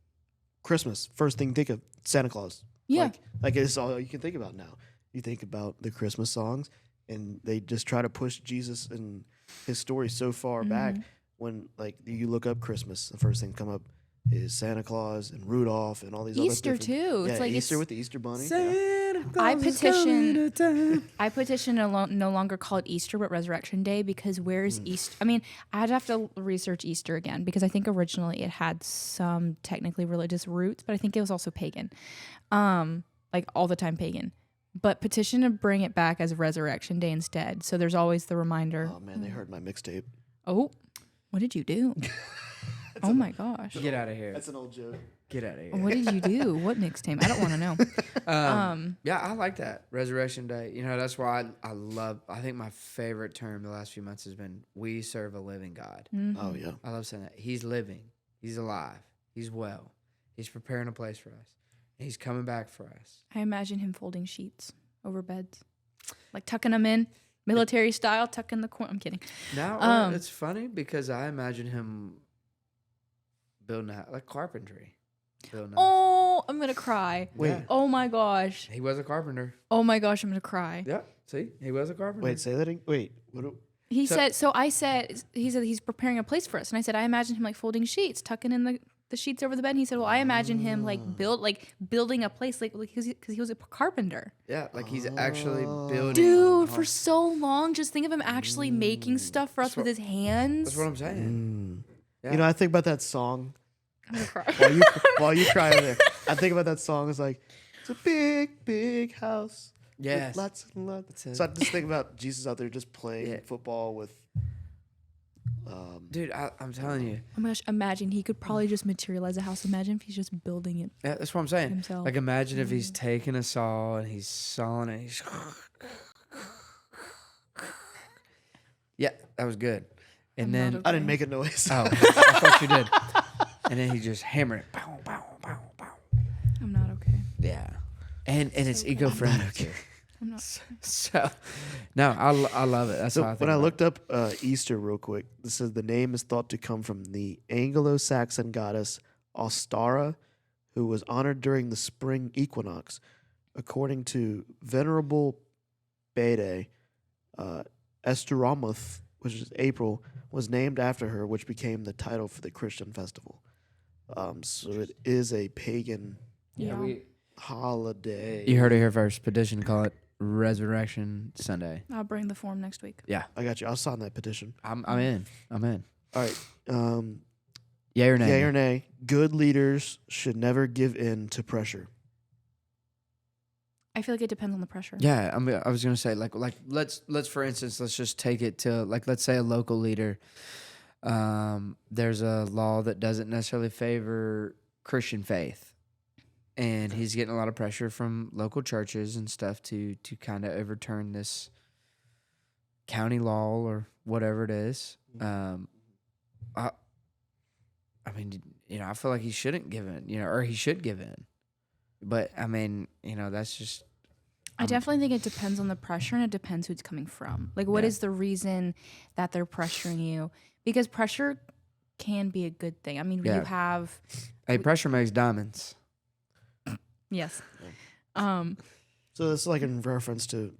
Christmas, first thing you think of Santa Claus. Yeah. Like it's all you can think about now. You think about the Christmas songs, and they just try to push Jesus and his story so far back. When like you look up Christmas, the first thing come up is Santa Claus and Rudolph and all these Easter other different, too. Yeah, It's like Easter with the Easter bunny. I petition to no longer call it Easter but Resurrection Day, because where's Easter? I mean, I'd have to research Easter again, because I think originally it had some technically religious roots, but I think it was also pagan, like all the time pagan. But petition to bring it back as Resurrection Day instead. So there's always the reminder. Oh man, they heard my mixtape. Oh, what did you do? Oh my gosh. Get out of here. That's an old joke. Get out of here. What did you do? What mixtape? I don't want to know. Yeah, I like that. Resurrection Day. You know, that's why I think my favorite term the last few months has been, we serve a living God. Oh yeah. I love saying that. He's living. He's alive. He's well. He's preparing a place for us. He's coming back for us. I imagine him folding sheets over beds, like tucking them in, military style, tucking the corner. I'm kidding. Now, it's funny because I imagine him building like carpentry. Oh, I'm going to cry. Wait. Yeah. Oh my gosh. He was a carpenter. Oh my gosh, I'm going to cry. Yeah. See? He was a carpenter. Wait, say that again. Wait. What? He said he's preparing a place for us. And I said, I imagine him like folding sheets, tucking in the sheets over the bed. And he said, well, I imagine him like building a place because he was a carpenter. Yeah, like he's actually building. Dude, for so long, just think of him actually making stuff for us with his hands. That's what I'm saying. Yeah. You know, I think about that song. I'm gonna cry. while you cry over there, I think about that song. It's like, it's a big, big house. Yes. With lots and lots. So I just think about Jesus out there just playing football with. Dude, I'm telling you. Oh my gosh, imagine he could probably just materialize a house. Imagine if he's just building it. Yeah, that's what I'm saying. Himself. Like, imagine if he's taking a saw and he's sawing it. He's yeah, that was good. And I'm then not I didn't make a noise. oh, I thought you did. And then he just hammered it. Bow, bow, bow, bow. I'm not okay. Yeah, and it's eco-friendly too. I'm not. So, no, I love it. That's So how I think. when I about looked up Easter real quick, this says the name is thought to come from the Anglo-Saxon goddess Ostara, who was honored during the spring equinox. According to Venerable Bede, Esteramuth, which is April, was named after her, which became the title for the Christian festival. So it is a pagan holiday. You heard it here first. Petition, call it Resurrection Sunday. I'll bring the form next week. Yeah, I got you. I'll sign that petition. I'm in. I'm in. All right. Yay or nay? Yay or nay? Good leaders should never give in to pressure. I feel like it depends on the pressure. Yeah, I was gonna say like let's for instance, let's just take it to like, let's say a local leader. There's a law that doesn't necessarily favor Christian faith, and he's getting a lot of pressure from local churches and stuff to kind of overturn this county law or whatever it is. I mean, you know, I feel like he shouldn't give in, you know, or he should give in. But I mean, you know, that's just. I definitely think it depends on the pressure, and it depends who it's coming from. Like, what is the reason that they're pressuring you? Because pressure can be a good thing. I mean, you have. Hey, pressure makes diamonds. Yes. So this is like in reference to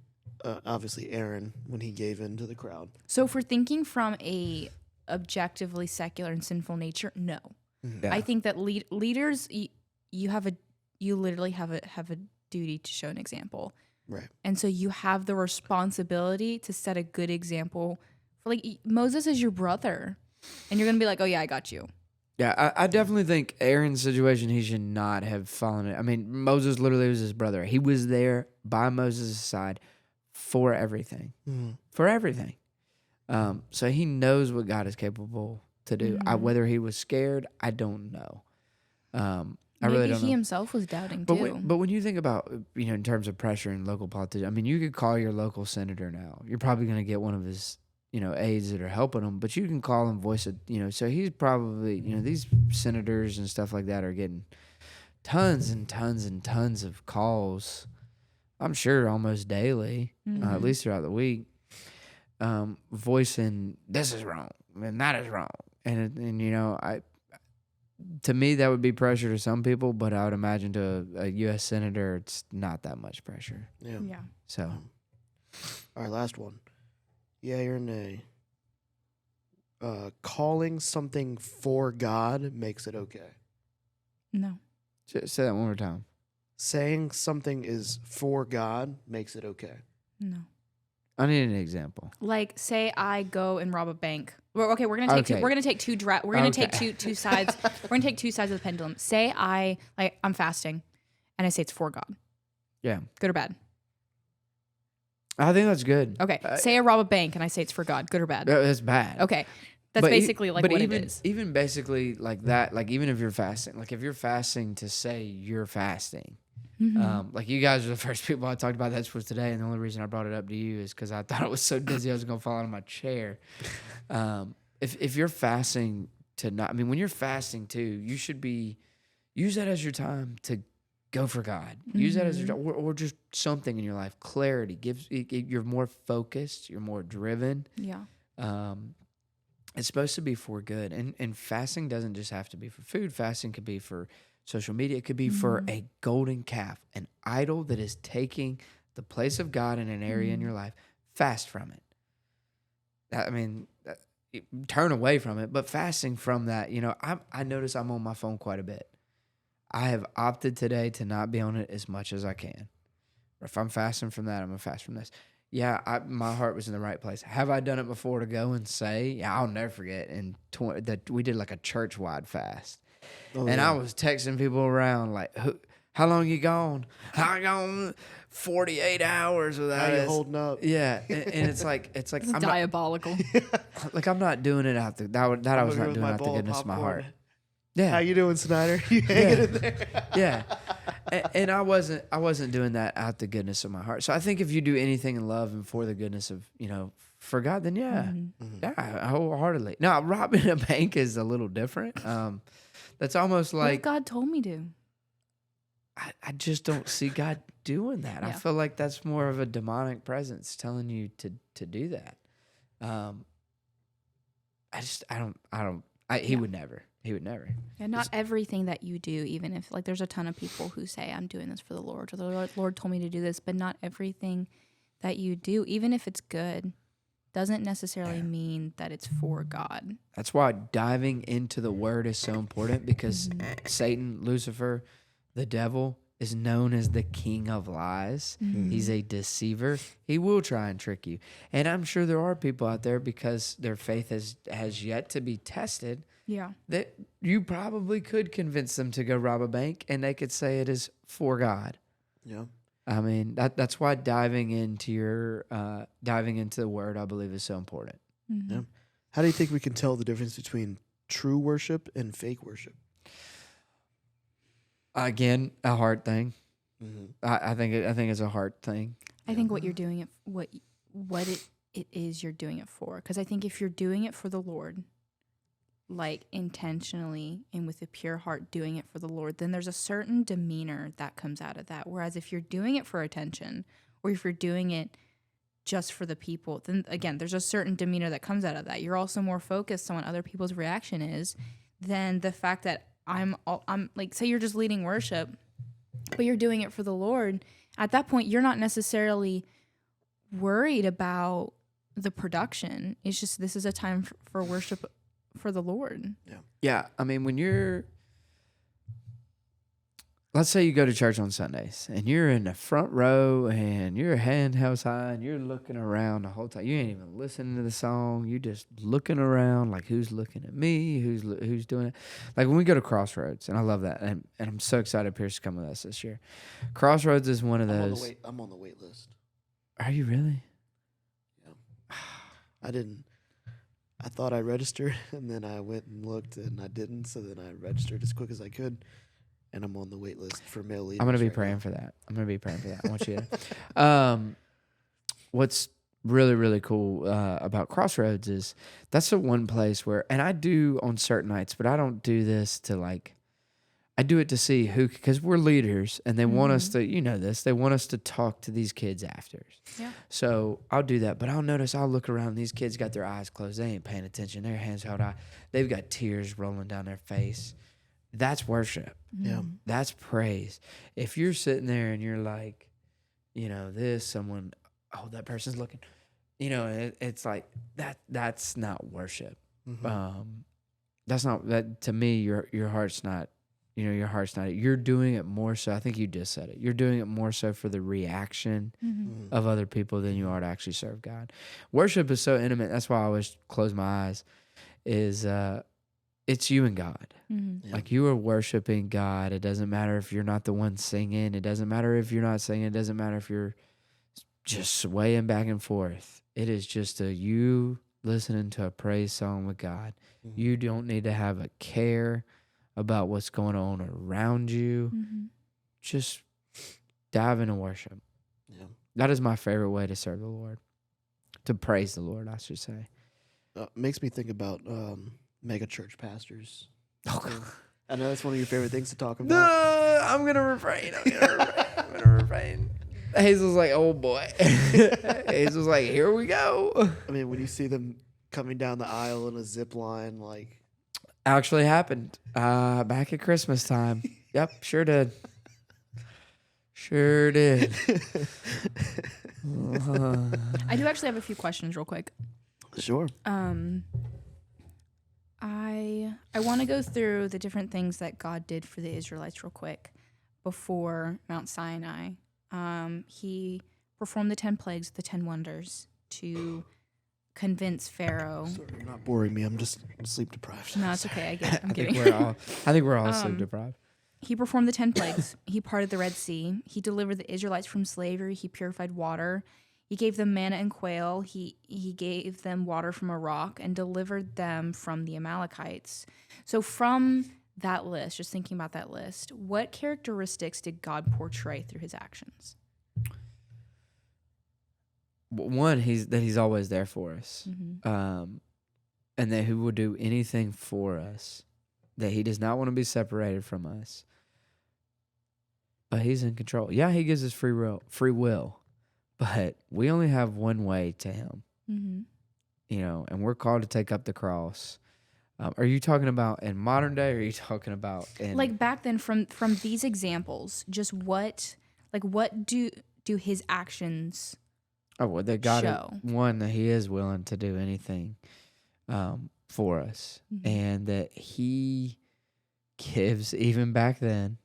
obviously Aaron when he gave in to the crowd. So if we're thinking from a objectively secular and sinful nature, no. Yeah. I think that leaders, you literally have a duty to show an example. Right. And so you have the responsibility to set a good example. For like Moses is your brother, and you're gonna be like, oh yeah, I got you. Yeah, I definitely think Aaron's situation, he should not have fallen it. I mean, Moses literally was his brother. He was there by Moses' side for everything. For everything. So he knows what God is capable to do. Whether he was scared, I don't know. I Maybe really don't know. he himself was doubting too. But when you think about, in terms of pressure in local politics, I mean, you could call your local senator now. You're probably going to get one of his, aides that are helping him, but you can call him, voice it, so he's probably, these senators and stuff like that are getting tons and tons and tons of calls, I'm sure almost daily, at least throughout the week, voicing this is wrong and that is wrong. And to me, that would be pressure to some people, but I would imagine to a U.S. senator, it's not that much pressure. Yeah. So, All right, last one. Yay or nay? Calling something for God makes it okay. No. say that one more time. Saying something is for God makes it okay. No. I need an example. Like, say I go and rob a bank. We're gonna take Okay. we're gonna take two sides. We're gonna take two sides of the pendulum. Say I'm fasting, and I say it's for God. Yeah. Good or bad? I think that's good. Okay. Say I rob a bank, and I say it's for God. Good or bad? That's bad. Okay. That's But basically what even, it is. Even basically like that, like even if you're fasting, like if you're fasting to say you're fasting, like you guys are the first people I talked about that was today, and the only reason I brought it up to you is because I thought it was so dizzy I was gonna fall out of my chair. If you're fasting to not, I mean, when you're fasting too, you should use that as your time to go for God. Use that as your or just something in your life. Clarity you're more focused, you're more driven. Yeah. It's supposed to be for good, and fasting doesn't just have to be for food. Fasting could be for social media. It could be for a golden calf, an idol that is taking the place of God in an area in your life. Fast from it. Turn away from it, but fasting from that. I notice I'm on my phone quite a bit. I have opted today to not be on it as much as I can. If I'm fasting from that, I'm gonna fast from this. Yeah, my heart was in the right place. Have I done it before to go and say? Yeah, I'll never forget. That we did like a church-wide fast. I was texting people around like, how long you gone? I gone 48 hours without How you it. holding up? Yeah, and it's like It's I'm diabolical. I'm not doing it out the that I was not doing out the goodness of my heart. Yeah. How you doing, Snyder? You hanging in there? Yeah. And I wasn't doing that out the goodness of my heart. So I think if you do anything in love and for the goodness of, for God, then yeah, wholeheartedly. Now, robbing a bank is a little different. That's almost What if like, God told me to? I just don't see God doing that. I Yeah. feel like that's more of a demonic presence telling you to do that. He would never. He would never. And not everything that you do, even if there's a ton of people who say I'm doing this for the Lord, or the Lord told me to do this, but not everything that you do, even if it's good, doesn't necessarily mean that it's for God. That's why diving into the word is so important, because Satan, Lucifer, the devil, is known as the king of lies. He's a deceiver. He will try and trick you. And I'm sure there are people out there, because their faith has yet to be tested, Yeah. that you probably could convince them to go rob a bank, and they could say it is for God. Yeah. I mean, that's why diving into the word, I believe, is so important. Yeah. How do you think we can tell the difference between true worship and fake worship? Again, a heart thing. I think it's a heart thing. I think what you're doing it, what it is you're doing it for. Because I think if you're doing it for the Lord, like intentionally and with a pure heart doing it for the Lord, then there's a certain demeanor that comes out of that. Whereas if you're doing it for attention, or if you're doing it just for the people, then again, there's a certain demeanor that comes out of that. You're also more focused on what other people's reaction is than the fact that I'm like, say you're just leading worship, but you're doing it for the Lord. At that point, you're not necessarily worried about the production. It's just, this is a time for worship for the Lord. Yeah, I mean, when you're, let's say you go to church on Sundays and you're in the front row and your hand held high and you're looking around the whole time. You ain't even listening to the song. You just looking around like who's looking at me, who's doing it. Like when we go to Crossroads, and I love that, and I'm so excited Pierce is coming with us this year. Crossroads is one of those. I'm on the wait list. Are you really? Yeah. I thought I registered, and then I went and looked, and I didn't. So then I registered as quick as I could, and I'm on the wait list for male leaders. I'm gonna be right praying now. for that. I'm gonna be praying for that. I want you to. What's really really cool about Crossroads is that's the one place where, and I do on certain nights, but I don't do this to like. I do it to see who, because we're leaders, and they want us to. You know this. They want us to talk to these kids after. Yeah. So I'll do that, but I'll look around. These kids got their eyes closed. They ain't paying attention. Their hands held high. They've got tears rolling down their face. That's worship. Yeah. That's praise. If you're sitting there and you're like, someone, that person's looking, it's like that's not worship. Mm-hmm. That's not that to me. Your heart's not. Your heart's not. You're doing it more so. I think you just said it. You're doing it more so for the reaction of other people than you are to actually serve God. Worship is so intimate. That's why I always close my eyes. It's you and God. Yeah. Like you are worshiping God. It doesn't matter if you're not the one singing. It doesn't matter if you're not singing. It doesn't matter if you're just swaying back and forth. It is just you listening to a praise song with God. Mm-hmm. You don't need to have a care about what's going on around you. Just dive into worship. Yeah. That is my favorite way to serve the Lord. To praise the Lord, I should say. Makes me think about mega church pastors. Oh, So, I know that's one of your favorite things to talk about. no, I'm going to refrain. I'm going to refrain. Hazel's like, oh boy. Hazel's like, here we go. I mean, when you see them coming down the aisle in a zip line, like. Actually happened back at Christmas time. Yep, sure did. Sure did. I do actually have a few questions real quick. Sure. I want to go through the different things that God did for the Israelites real quick before Mount Sinai. He performed the 10 plagues, the 10 wonders to convince Pharaoh. Sorry, you're not boring me. I'm just sleep deprived. No, it's okay. I get it. I'm I kidding. think we're all sleep deprived. He performed the 10 plagues. He parted the Red Sea. He delivered the Israelites from slavery. He purified water. He gave them manna and quail. He gave them water from a rock and delivered them from the Amalekites. So from that list, just thinking about that list, what characteristics did God portray through his actions? One, he's always there for us, and that he will do anything for us, that he does not want to be separated from us, but he's in control. Yeah, he gives us free will, but we only have one way to him, and we're called to take up the cross. Are you talking about in modern day, or are you talking about in like back then? From these examples, just what do his actions? Oh, well, that God, show. One, that he is willing to do anything for us, and that he gives, even back then,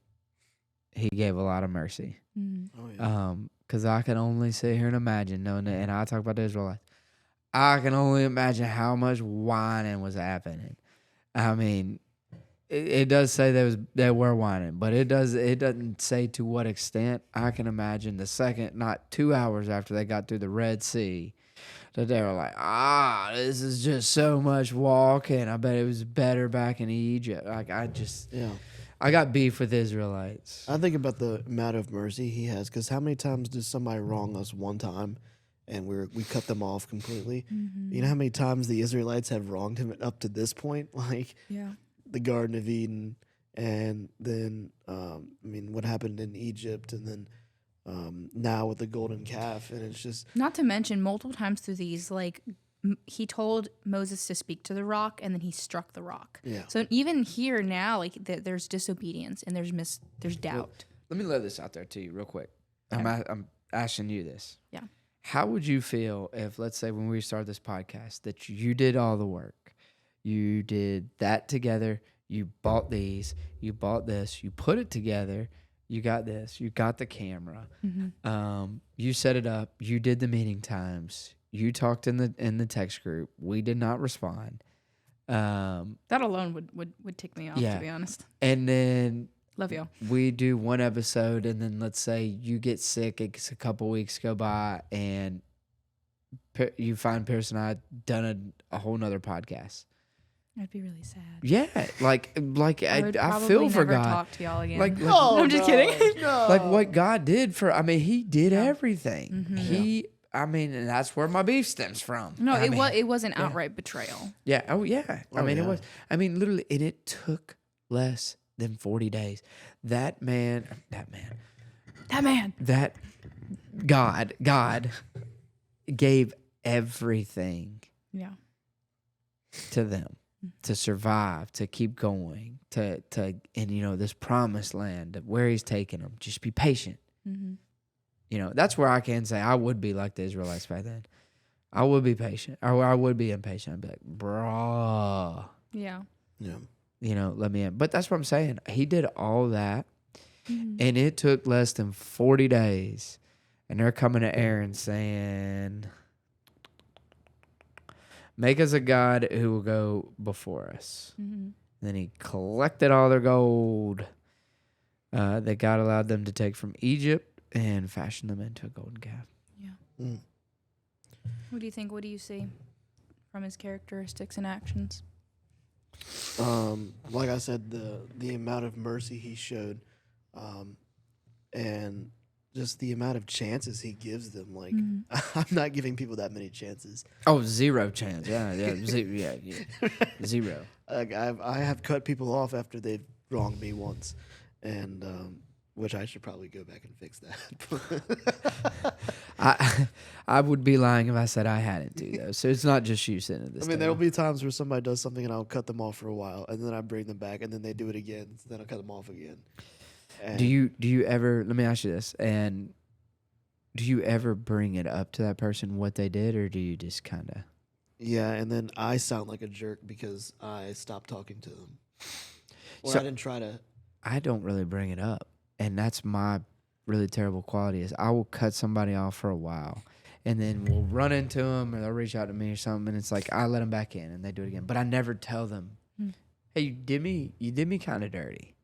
he gave a lot of mercy. Oh, yeah. Because I can only sit here and imagine, knowing that, and I talk about the Israelites, I can only imagine how much whining was happening. I mean, it does say they were whining, but it doesn't say to what extent. I can imagine the second, not 2 hours after they got through the Red Sea, that they were like, this is just so much walking. I bet it was better back in Egypt. Like I got beef with Israelites. I think about the amount of mercy he has, because how many times does somebody wrong us one time and we cut them off completely? You know how many times the Israelites have wronged him up to this point? Like, the Garden of Eden, and then what happened in Egypt, and then now with the golden calf, and it's just Not to mention multiple times through these, like he told Moses to speak to the rock, and then he struck the rock. Yeah. So even here now, like there's disobedience and there's doubt. Well, let me lay this out there to you real quick. Okay. I'm asking you this. Yeah. How would you feel if, let's say, when we started this podcast, that you did all the work, You did that together. You bought these. You bought this. You put it together. You got this. You got the camera. You set it up. You did the meeting times. You talked in the text group. We did not respond. That alone would tick me off, Yeah. to be honest. And then Love y'all. we do one episode, and then let's say you get sick. It's a couple weeks go by, and you find Pierce and I done a whole nother podcast. I'd be really sad. Yeah, like I feel for God. Talk to y'all again. Like, No, I'm just kidding. No. like what God did for. I mean, He did Yeah. everything. Mhm. I mean, and that's where my beef stems from. No, I mean, it was an outright betrayal. Yeah. Oh yeah. I Oh, mean, yeah. it was. I mean, literally, and it took less than 40 days. That God gave everything Yeah. to them to survive, to keep going, to and this promised land of where He's taking them. Just be patient. Mm-hmm. That's where I can say I would be like the Israelites back then. I would be patient, or I would be impatient. I'd be like, bruh, Yeah. Yeah. Let me in. But that's what I'm saying. He did all that, Mhm. and it took less than 40 days. And they're coming to Aaron saying, make us a God who will go before us. Mhm. And then he collected all their gold that God allowed them to take from Egypt and fashioned them into a golden calf. Yeah. Mm. What do you think? What do you see from his characteristics and actions? Like I said, the amount of mercy he showed, and just the amount of chances he gives them. Like, I'm not giving people that many chances. Oh, zero chance. Yeah. Zero. Like, I have cut people off after they've wronged me once, and which I should probably go back and fix that. I would be lying if I said I hadn't too, though. So it's not just you sitting at this I mean, table. there'll be times where somebody does something and I'll cut them off for a while, and then I bring them back, and then they do it again, so then I'll cut them off again. And Do you ever? Let me ask you this. And do you ever bring it up to that person what they did, or do you just kind of? Yeah, and then I sound like a jerk because I stopped talking to them, or So- I didn't try to. I don't really bring it up, and that's my really terrible quality. Is I will cut somebody off for a while, and then we'll run into them, or they'll reach out to me or something, and it's like I let them back in, and they do it again. But I never tell them, "Hey, you did me kind of dirty,"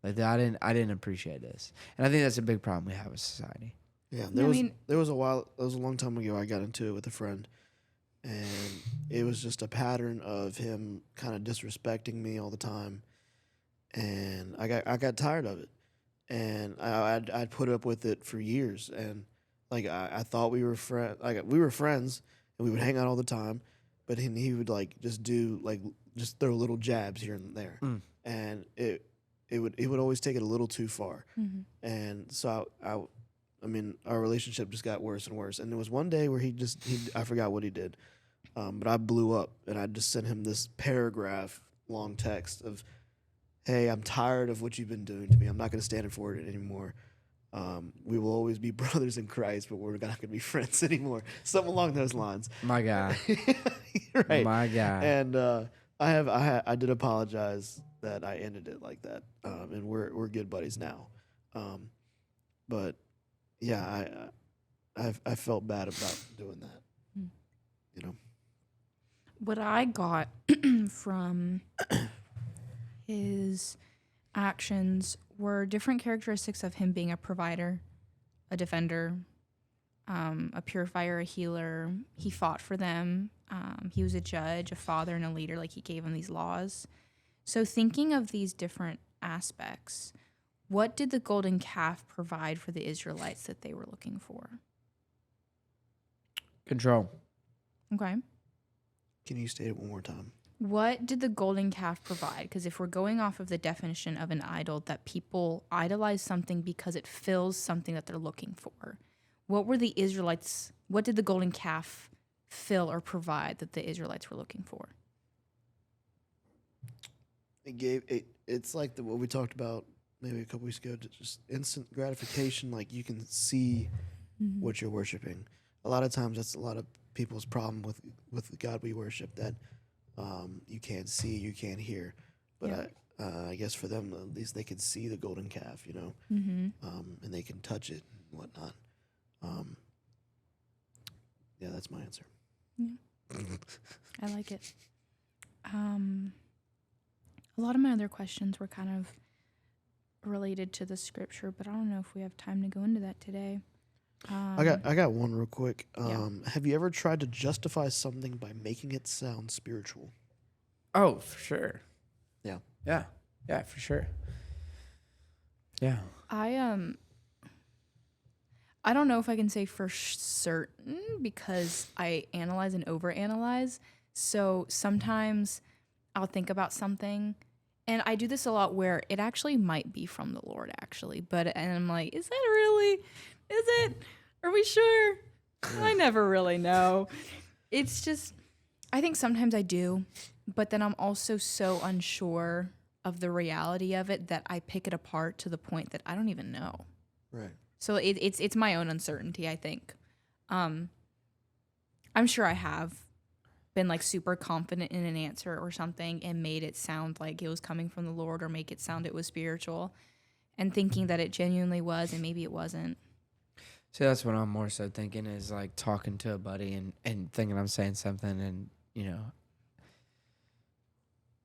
Like I didn't appreciate this, and I think that's a big problem we have with society. Yeah, I there was a long time ago I got into it with a friend, and it was just a pattern of him kind of disrespecting me all the time, and I got tired of it, and I'd put up with it for years, and like I thought we were friends, and we would hang out all the time, but he would like just throw little jabs here and there, and it would always take it a little too far. Mm-hmm. And so I mean, our relationship just got worse and worse. And there was one day where I forgot what he did, but I blew up, and I just sent him this paragraph long text of, "Hey, I'm tired of what you've been doing to me. I'm not going to stand for it anymore. We will always be brothers in Christ, but we're not going to be friends anymore." Something along those lines. My guy, Right. my guy. And I did apologize that I ended it like that, and we're good buddies now. But yeah, I felt bad about doing that. What I got from his actions were different characteristics of him being a provider, a defender, a purifier, a healer. He fought for them. He was a judge, a father, and a leader. Like, he gave them these laws. So thinking of these different aspects, what did the golden calf provide for the Israelites that they were looking for? Control. Okay. Can you state it one more time? What did the golden calf provide? Because if we're going off of the definition of an idol, that people idolize something because it fills something that they're looking for. What did the golden calf fill or provide that the Israelites were looking for? It's like what we talked about maybe a couple weeks ago, just instant gratification. Like, you can see what you're worshiping. A lot of times that's a lot of people's problem with the God we worship, that You can't see, you can't hear. But Yeah. I guess for them, at least they can see the golden calf, Mm-hmm. and they can touch it and whatnot. Yeah, that's my answer. Yeah. I like it. A lot of my other questions were kind of related to the scripture, but I don't know if we have time to go into that today. I got one real quick. Yeah. Have you ever tried to justify something by making it sound spiritual? Oh, for sure. Yeah. Yeah. Yeah, for sure. Yeah. I don't know if I can say for certain because I analyze and overanalyze. So sometimes I'll think about something, and I do this a lot where it actually might be from the Lord, actually. And I'm like, is that really? Is it? Are we sure? I never really know. It's just, I think sometimes I do, but then I'm also so unsure of the reality of it that I pick it apart to the point that I don't even know. Right. So it's my own uncertainty, I think. I'm sure I have been like super confident in an answer or something and made it sound like it was coming from the Lord or make it sound it was spiritual and thinking that it genuinely was and maybe it wasn't. See, that's what I'm more so thinking is like talking to a buddy and thinking I'm saying something and,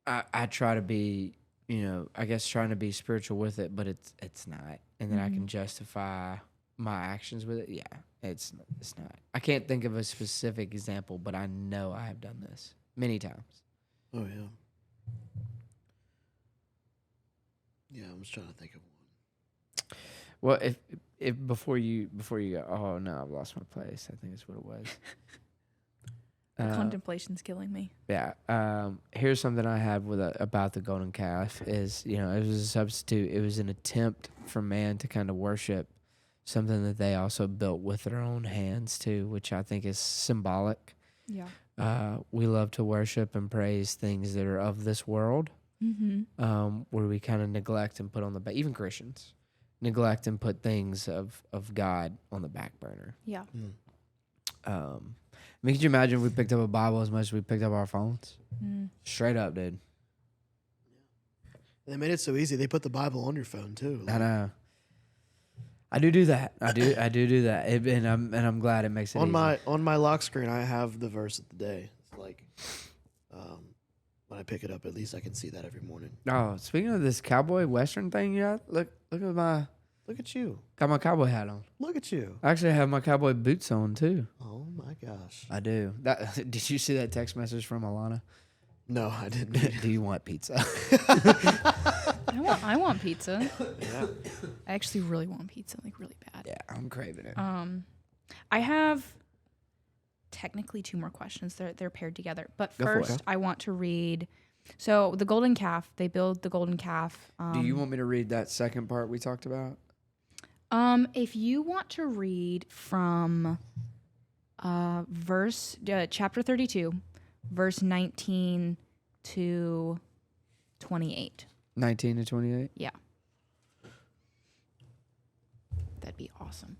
I try to be, I guess trying to be spiritual with it, but it's not. And then I can justify my actions with it. Yeah, it's not. I can't think of a specific example, but I know I have done this many times. Oh yeah. Yeah, I was trying to think of one. Well, if before you go, oh no, I've lost my place. I think that's what it was. Contemplation's killing me. Yeah. Here's something I had about the golden calf is, it was a substitute. It was an attempt for man to kind of worship something that they also built with their own hands too, which I think is symbolic. Yeah. We love to worship and praise things that are of this world, where we kind of neglect and put on the back, even Christians neglect and put things of God on the back burner. Yeah. I mean, could you imagine if we picked up a Bible as much as we picked up our phones? Straight up, dude. They made it so easy. They put the Bible on your phone too. I know. I do that. I do that. And I'm glad it makes it on easy. on my lock screen. I have the verse of the day. It's like, when I pick it up, at least I can see that every morning. Oh, speaking of this cowboy western thing, yeah. Look at my. Look at you. Got my cowboy hat on. Look at you. I actually have my cowboy boots on too. Oh my gosh. I do. Did you see that text message from Alana? No, I didn't. Do you want pizza? I want pizza. Yeah. I actually really want pizza, like really bad. Yeah, I'm craving it. I have technically two more questions. They're paired together. But Go for it. first, I want to read. So the golden calf. They build the golden calf. Do you want me to read that second part we talked about? If you want to read from chapter 32, verse 19 to 28. 19 to 28? Yeah. That'd be awesome.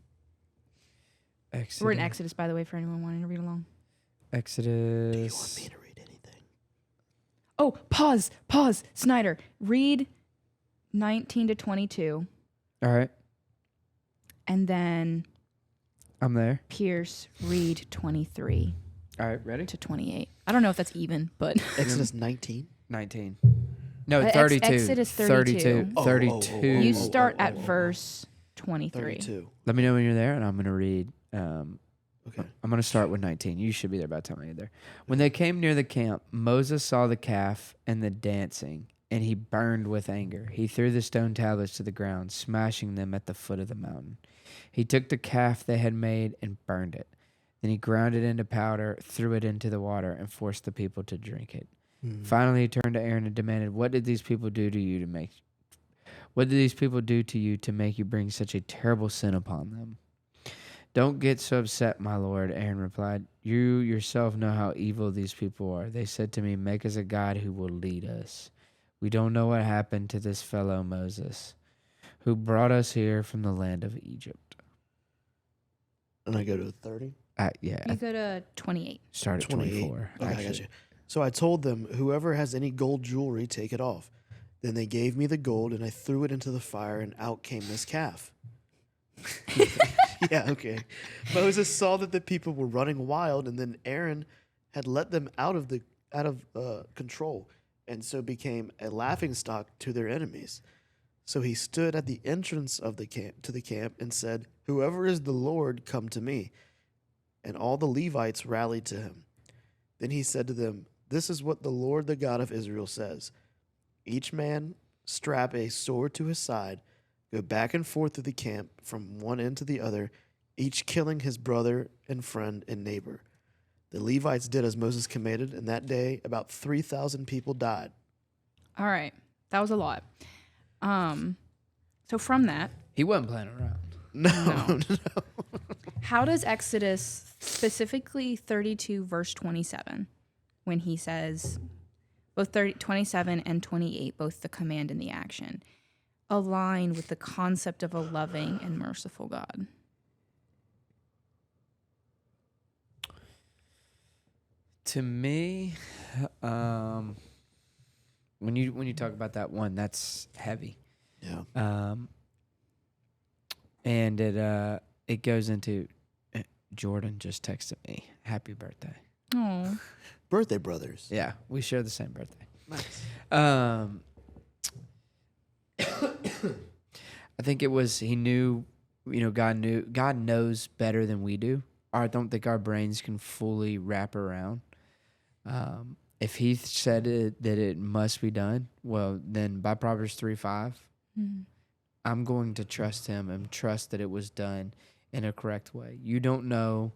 Exodus. We're in Exodus, by the way, for anyone wanting to read along. Exodus. Do you want me to read anything? Oh, pause. Snyder, read 19 to 22. All right. And then I'm there. Pierce, read 23 All right, ready? to 28. I don't know if that's even, but Exodus 19. 19. No, 32. Exodus 32. 32. You start at verse 23. 32. Let me know when you're there, and I'm going to read. Okay. I'm going to start with 19. You should be there by the time I get there. When they came near the camp, Moses saw the calf and the dancing, and he burned with anger. He threw the stone tablets to the ground, smashing them at the foot of the mountain. He took the calf they had made and burned it. Then he ground it into powder, threw it into the water, and forced the people to drink it. Finally, he turned to Aaron and demanded, What did these people do to you to make you bring such a terrible sin upon them? Don't get so upset, my lord, Aaron replied. You yourself know how evil these people are. They said to me, Make us a god who will lead us. We don't know what happened to this fellow Moses, who brought us here from the land of Egypt. And I go to 30? Yeah. You go to 28. Start at 28. 24. Okay, actually. I got you. So I told them, whoever has any gold jewelry, take it off. Then they gave me the gold, and I threw it into the fire, and out came this calf. Yeah, okay. Moses saw that the people were running wild, and then Aaron had let them out of control, and so became a laughingstock to their enemies. So he stood at the entrance of the camp and said, "Whoever is the Lord, come to me." And all the Levites rallied to him. Then he said to them, "This is what the Lord, the God of Israel, says. Each man strap a sword to his side, go back and forth through the camp from one end to the other, each killing his brother and friend and neighbor." The Levites did as Moses commanded, and that day about 3,000 people died. All right. That was a lot. So from that, He wasn't playing around. No. how does Exodus, specifically 32 verse 27, when he says both 27 and 28, both the command and the action, align with the concept of a loving and merciful God? To me, when you talk about that one, that's heavy. Yeah. And it goes into Jordan just texted me, "Happy birthday." Oh, Birthday brothers. Yeah, we share the same birthday. Nice. I think it was he knew, God knows better than we do. I don't think our brains can fully wrap around. If he said that it must be done, well, then by Proverbs 3:5, I'm going to trust him and trust that it was done in a correct way. You don't know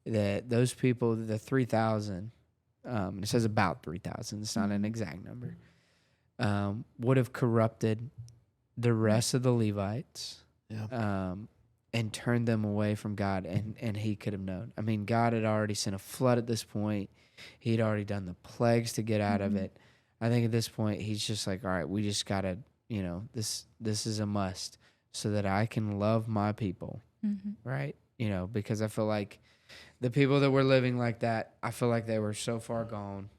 that those people, the 3,000, it says about 3,000, it's not an exact number, would have corrupted the rest of the Levites, and turned them away from God, and he could have known. I mean, God had already sent a flood at this point. He'd already done the plagues to get out of it. I think at this point, he's just like, all right, we just got to, this is a must so that I can love my people, right? Because I feel like the people that were living like that, I feel like they were so far gone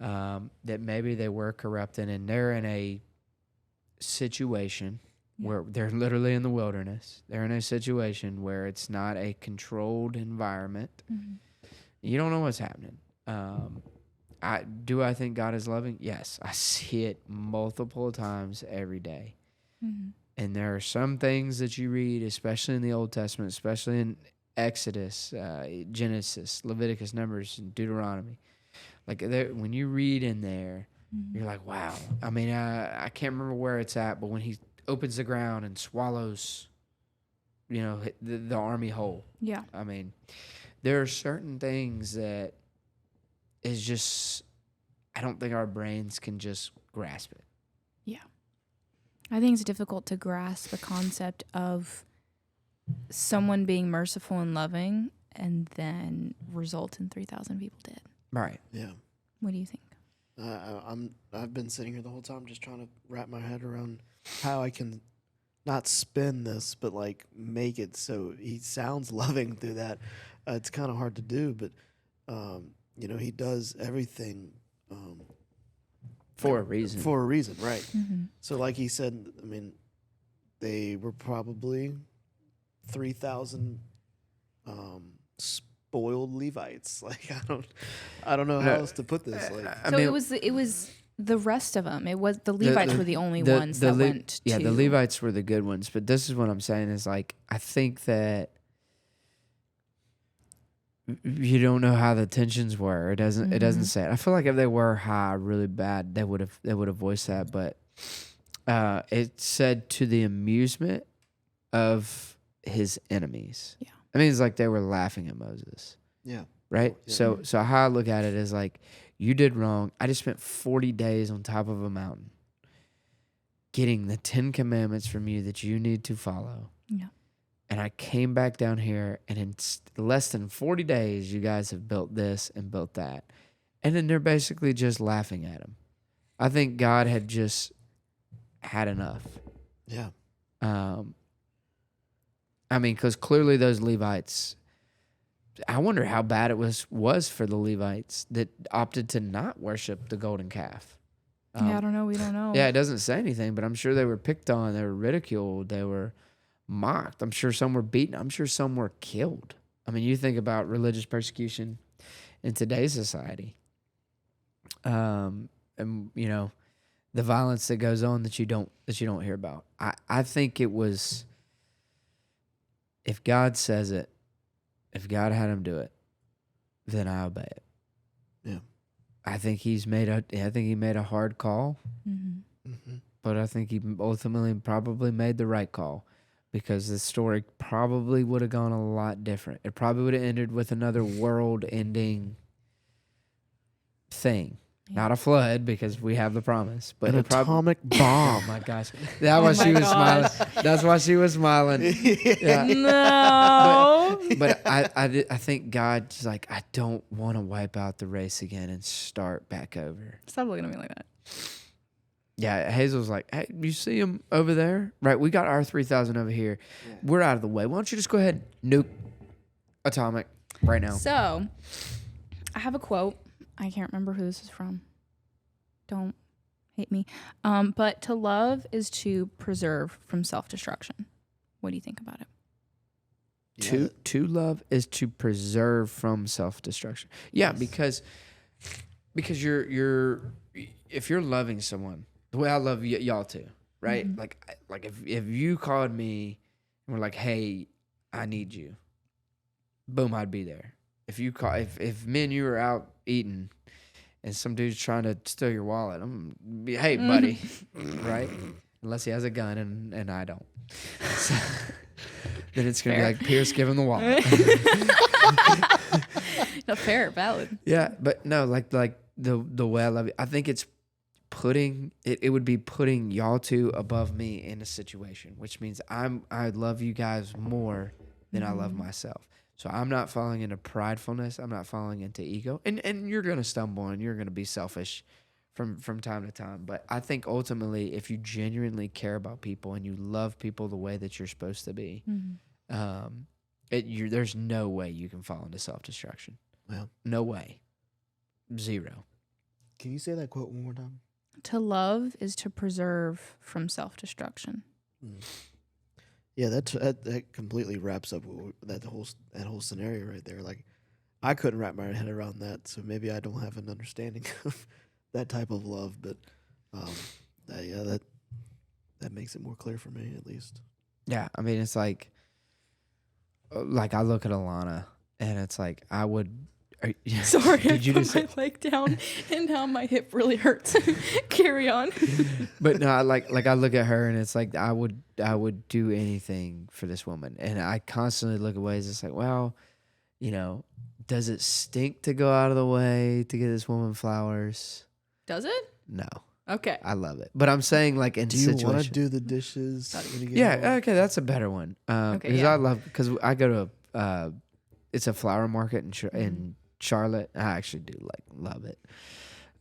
that maybe they were corrupted, and they're in a situation where they're literally in the wilderness. They're in a situation where it's not a controlled environment. You don't know what's happening. I think God is loving? Yes. I see it multiple times every day. And there are some things that you read, especially in the Old Testament, especially in Exodus, Genesis, Leviticus, Numbers, and Deuteronomy. Like when you read in there, you're like, wow. I mean, I can't remember where it's at, but when he opens the ground and swallows, the army whole. yeah. I mean, there are certain things that is just, I don't think our brains can just grasp it. Yeah. I think it's difficult to grasp the concept of someone being merciful and loving and then result in 3,000 people dead. Right. Yeah. What do you think? I've been sitting here the whole time just trying to wrap my head around how I can not spin this, but like make it so he sounds loving through that. It's kind of hard to do, but he does everything For a reason. For a reason, right? So, like he said, I mean, they were probably 3,000 spoiled Levites. Like I don't know how else to put this. Like, It was the rest of them. It was the Levites were the only ones that went to. Yeah, the Levites were the good ones. But this is what I'm saying is like, I think that you don't know how the tensions were. It doesn't say it. I feel like if they were high really bad, they would have voiced that. But it said to the amusement of his enemies. Yeah. I mean, it's like they were laughing at Moses. yeah, Right? Yeah. So how I look at it is like, you did wrong. I just spent 40 days on top of a mountain getting the 10 commandments from you that you need to follow. Yeah. And I came back down here, and in less than 40 days, you guys have built this and built that. And then they're basically just laughing at him. I think God had just had enough. yeah, I mean, because clearly those Levites I wonder how bad it was for the Levites that opted to not worship the golden calf. I don't know. We don't know. Yeah, it doesn't say anything, but I'm sure they were picked on, they were ridiculed, they were mocked. I'm sure some were beaten. I'm sure some were killed. I mean, you think about religious persecution in today's society, and the violence that goes on that you don't hear about. I think it was, if God says it, if God had him do it, then I obey it. Yeah. I think he made a hard call, but I think he ultimately probably made the right call, because the story probably would have gone a lot different. It probably would have ended with another world-ending thing. Yeah. Not a flood, because we have the promise, but an atomic bomb. Oh my gosh, that's why she was smiling. That's why she was smiling. Yeah. No, but I think God's like, I don't want to wipe out the race again and start back over. Stop looking at me like that. Yeah, Hazel's like, hey, you see him over there? Right, we got our 3,000 over here. Yeah. We're out of the way. Why don't you just go ahead and nuke atomic right now? So, I have a quote. I can't remember who this is from. Don't hate me. But to love is to preserve from self-destruction. What do you think about it? Yeah. To love is to preserve from self-destruction. Yeah, because you're if you're loving someone the way I love y'all too, right? Mm-hmm. Like if you called me and were like, hey, I need you, boom, I'd be there. If me and you were out eating and some dude's trying to steal your wallet, hey, buddy, right? Unless he has a gun and I don't. So, then it's going to be like, Pierce, give him the wallet. No, fair, valid. Yeah, but no, like the way I love you, I think it's it would be putting y'all two above me in a situation, which means I love you guys more than I love myself. So I'm not falling into pridefulness. I'm not falling into ego. And you're going to stumble and you're going to be selfish from time to time. But I think ultimately, if you genuinely care about people and you love people the way that you're supposed to be, there's no way you can fall into self-destruction. Well, no way. Zero. Can you say that quote one more time? To love is to preserve from self-destruction. Yeah, that completely wraps up that whole scenario right there. Like, I couldn't wrap my head around that, so maybe I don't have an understanding of that type of love. But that makes it more clear for me, at least. Yeah, I mean, it's like I look at Alana, and it's like I would. Sorry, I put my leg down, and now my hip really hurts. Carry on. But no, I look at her, and it's like I would do anything for this woman, and I constantly look at ways. It's like, well, does it stink to go out of the way to get this woman flowers? Does it? No. Okay. I love it, but I'm saying like in do you want to do the dishes? When you get home? Okay, that's a better one. Because I go to it's a flower market in Charlotte. I actually do love it.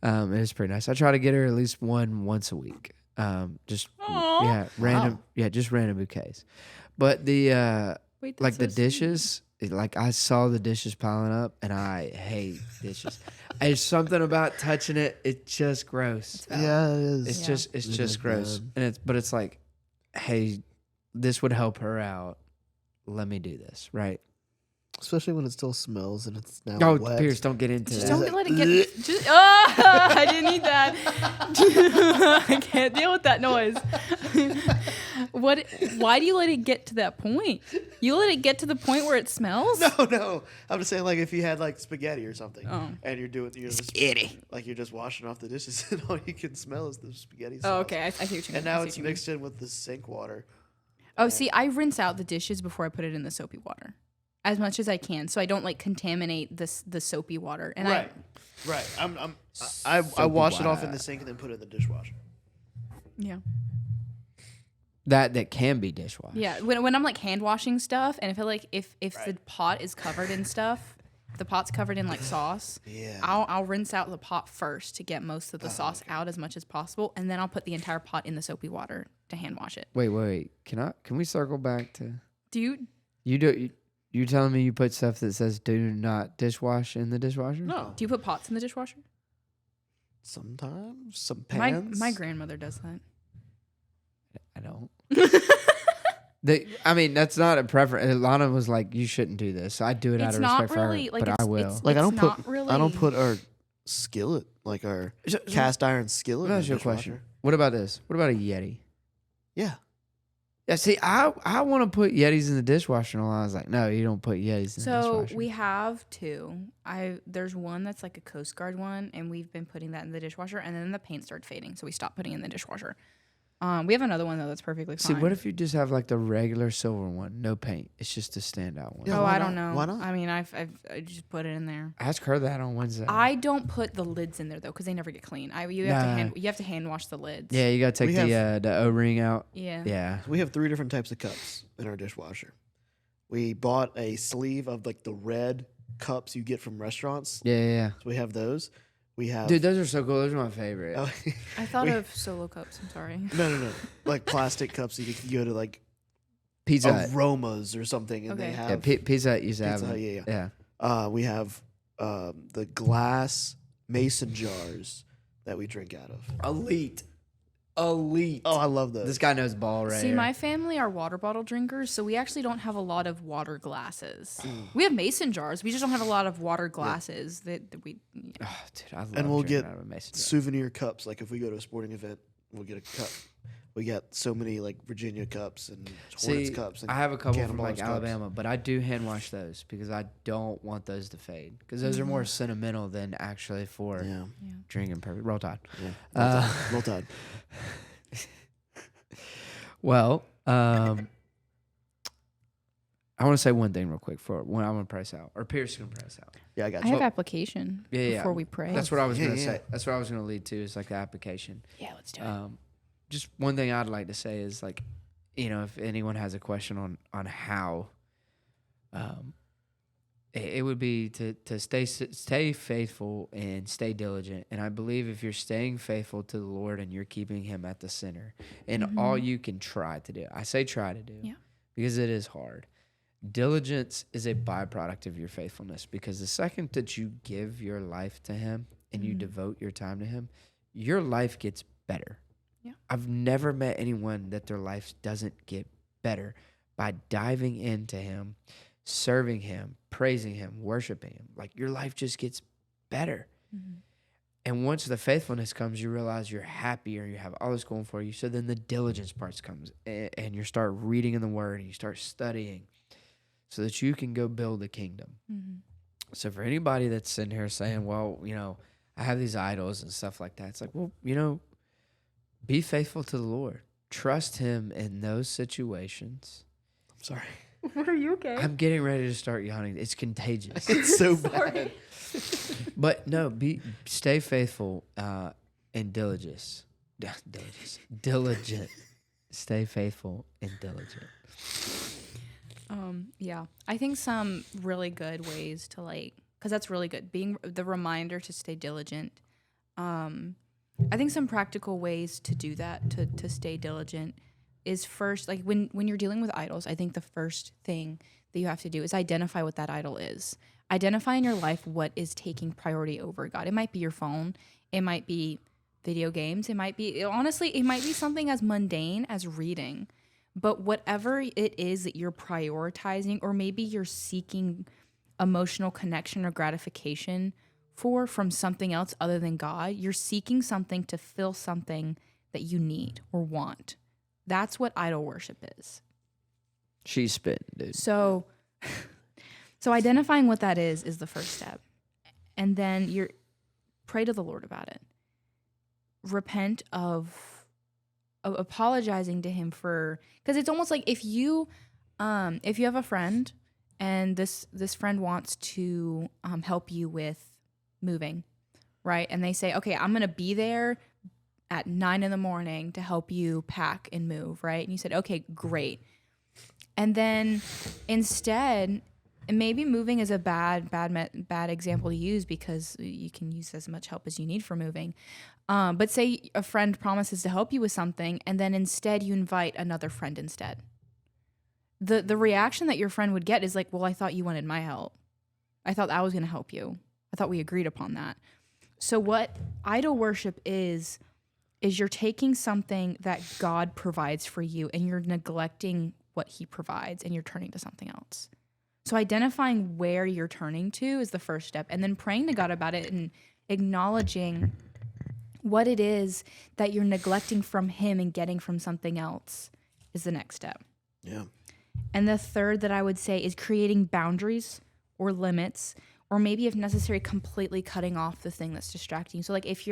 It is pretty nice. I try to get her at least once a week. Just random bouquets. But the the dishes, I saw the dishes piling up, and I hate dishes. There's something about touching it. It's just gross. Yeah, it is. It's just gross. Bad. And it's like, hey, this would help her out. Let me do this, right? Especially when it still smells and it's now wet. Oh, Pierce, don't get into that. Don't let it get... I didn't need that. I can't deal with that noise. Why do you let it get to that point? You let it get to the point where it smells? No. I'm just saying, like, if you had, like, spaghetti or something, and you're spaghetti. Like, you're just washing off the dishes, and all you can smell is the spaghetti sauce. Oh, okay. I see what you mean. And now it's mixed in with the sink water. Oh, see, I rinse out the dishes before I put it in the soapy water. As much as I can, so I don't contaminate the soapy water. And right. I wash it off in the sink and then put it in the dishwasher. Yeah. That can be dishwashed. Yeah. When I'm hand washing stuff, and if the pot is covered in stuff, the pot's covered in sauce. Yeah. I'll rinse out the pot first to get most of the sauce out as much as possible, and then I'll put the entire pot in the soapy water to hand wash it. Wait. Can we circle back to? Do you? You do. You telling me you put stuff that says "do not dishwash" in the dishwasher? No. Do you put pots in the dishwasher? Sometimes some pans. My grandmother does that. I don't. I mean, that's not a preference. Lana was like, "You shouldn't do this." So I do it out It's of not respect really, for her, like, but I will. it's- Like I it's don't not put really- I don't put our skillet, like our cast iron skillet. Let me in ask the you a question. dishwasher. What about this? What about a Yeti? Yeah. Yeah, see, I want to put Yetis in the dishwasher, and I was like, no, you don't put Yetis in the So dishwasher. we have two. There's one that's like a Coast Guard one, and we've been putting that in the dishwasher, and then the paint started fading, so we stopped putting it in the dishwasher. We have another one though that's perfectly See, fine. what if you just have like the regular silver one, no paint? It's just a standout one. Yeah, Oh, why I don't not? know. Why not? I mean, I just put it in there. Ask her that on Wednesday. I don't put the lids in there though, because they never get clean. You have Nah. to hand wash the lids. Yeah, you gotta take We the O-ring out. Yeah. Yeah. We have 3 different types of cups in our dishwasher. We bought a sleeve of like the red cups you get from restaurants. Yeah. So we have those. We have Dude, those are so cool. Those are my favorite. Oh, I thought We- of solo cups. I'm sorry. no. Like plastic cups that you can go to like Pizza Hut. aromas or something, and they Okay. Yeah, have. Pizza Hut used to have Pizza them. Hut, Yeah. We have the glass mason jars that we drink out of. Elite. Oh, I love those. This guy knows ball right See, here. my family are water bottle drinkers, so we actually don't have a lot of water glasses. Mm. We have mason jars. We just don't have a lot of water glasses that we. Yeah. Oh, dude, I love And we'll drinking get out of a mason jar. souvenir cups. Like if we go to a sporting event, we'll get a cup. We got so many like Virginia cups and Hornets See, cups. And I have a couple from Cannonballers like cups. Alabama, but I do hand wash those because I don't want those to fade because those are more sentimental than actually for Yeah. drinking purpose. Roll Tide. Yeah. Roll Tide. Well, I want to say one thing real quick for when I'm gonna press out, or Pierce is gonna press out. Yeah, I got I you. have application before we pray. That's what I was Yeah, gonna yeah. say. That's what I was gonna lead to is like the application. Yeah, let's do it. Just one thing I'd like to say is like, if anyone has a question on how, it would be to stay faithful and stay diligent. And I believe if you're staying faithful to the Lord and you're keeping Him at the center, and all you can try to do, I say try to do, Yeah. because it is hard. Diligence is a byproduct of your faithfulness, because the second that you give your life to Him and you devote your time to Him, your life gets better. Yeah. I've never met anyone that their life doesn't get better by diving into Him, serving Him, praising Him, worshiping Him. Like your life just gets better. And once the faithfulness comes, you realize you're happier, you have all this going for you. So then the diligence part comes, and you start reading in the Word and you start studying so that you can go build a kingdom. So for anybody that's sitting here saying, well, I have these idols and stuff like that, it's like, well, be faithful to the Lord. Trust Him in those situations. I'm sorry. What, are you okay? I'm getting ready to start yawning. It's contagious. It's so bad. But no, stay faithful and diligent. Diligent. Stay faithful and diligent. Yeah, I think some really good ways to because that's really good. Being the reminder to stay diligent. I think some practical ways to do that, to stay diligent, is first, like when you're dealing with idols, I think the first thing that you have to do is identify what that idol is. Identify in your life what is taking priority over God. It might be your phone. It might be video games. It might be something as mundane as reading. But whatever it is that you're prioritizing, or maybe you're seeking emotional connection or gratification from something else other than God, you're seeking something to fill something that you need or want. That's what idol worship is. She's spitting, dude. So identifying what that is the first step. And then pray to the Lord about it. Repent of apologizing to Him because it's almost like if you have a friend and this friend wants to help you with moving, right? And they say, okay, I'm going to be there at 9 a.m. to help you pack and move, right? And you said, okay, great. And then instead, and maybe moving is a bad example to use because you can use as much help as you need for moving. But say a friend promises to help you with something, and then instead you invite another friend instead. the reaction that your friend would get is like, well, I thought you wanted my help. I thought I was going to help you. I thought we agreed upon that. So what idol worship is you're taking something that God provides for you and you're neglecting what he provides and you're turning to something else. So identifying where you're turning to is the first step, and then praying to God about it and acknowledging what it is that you're neglecting from him and getting from something else is the next step. Yeah. And the third that I would say is creating boundaries or limits, or maybe if necessary, completely cutting off the thing that's distracting you. So like if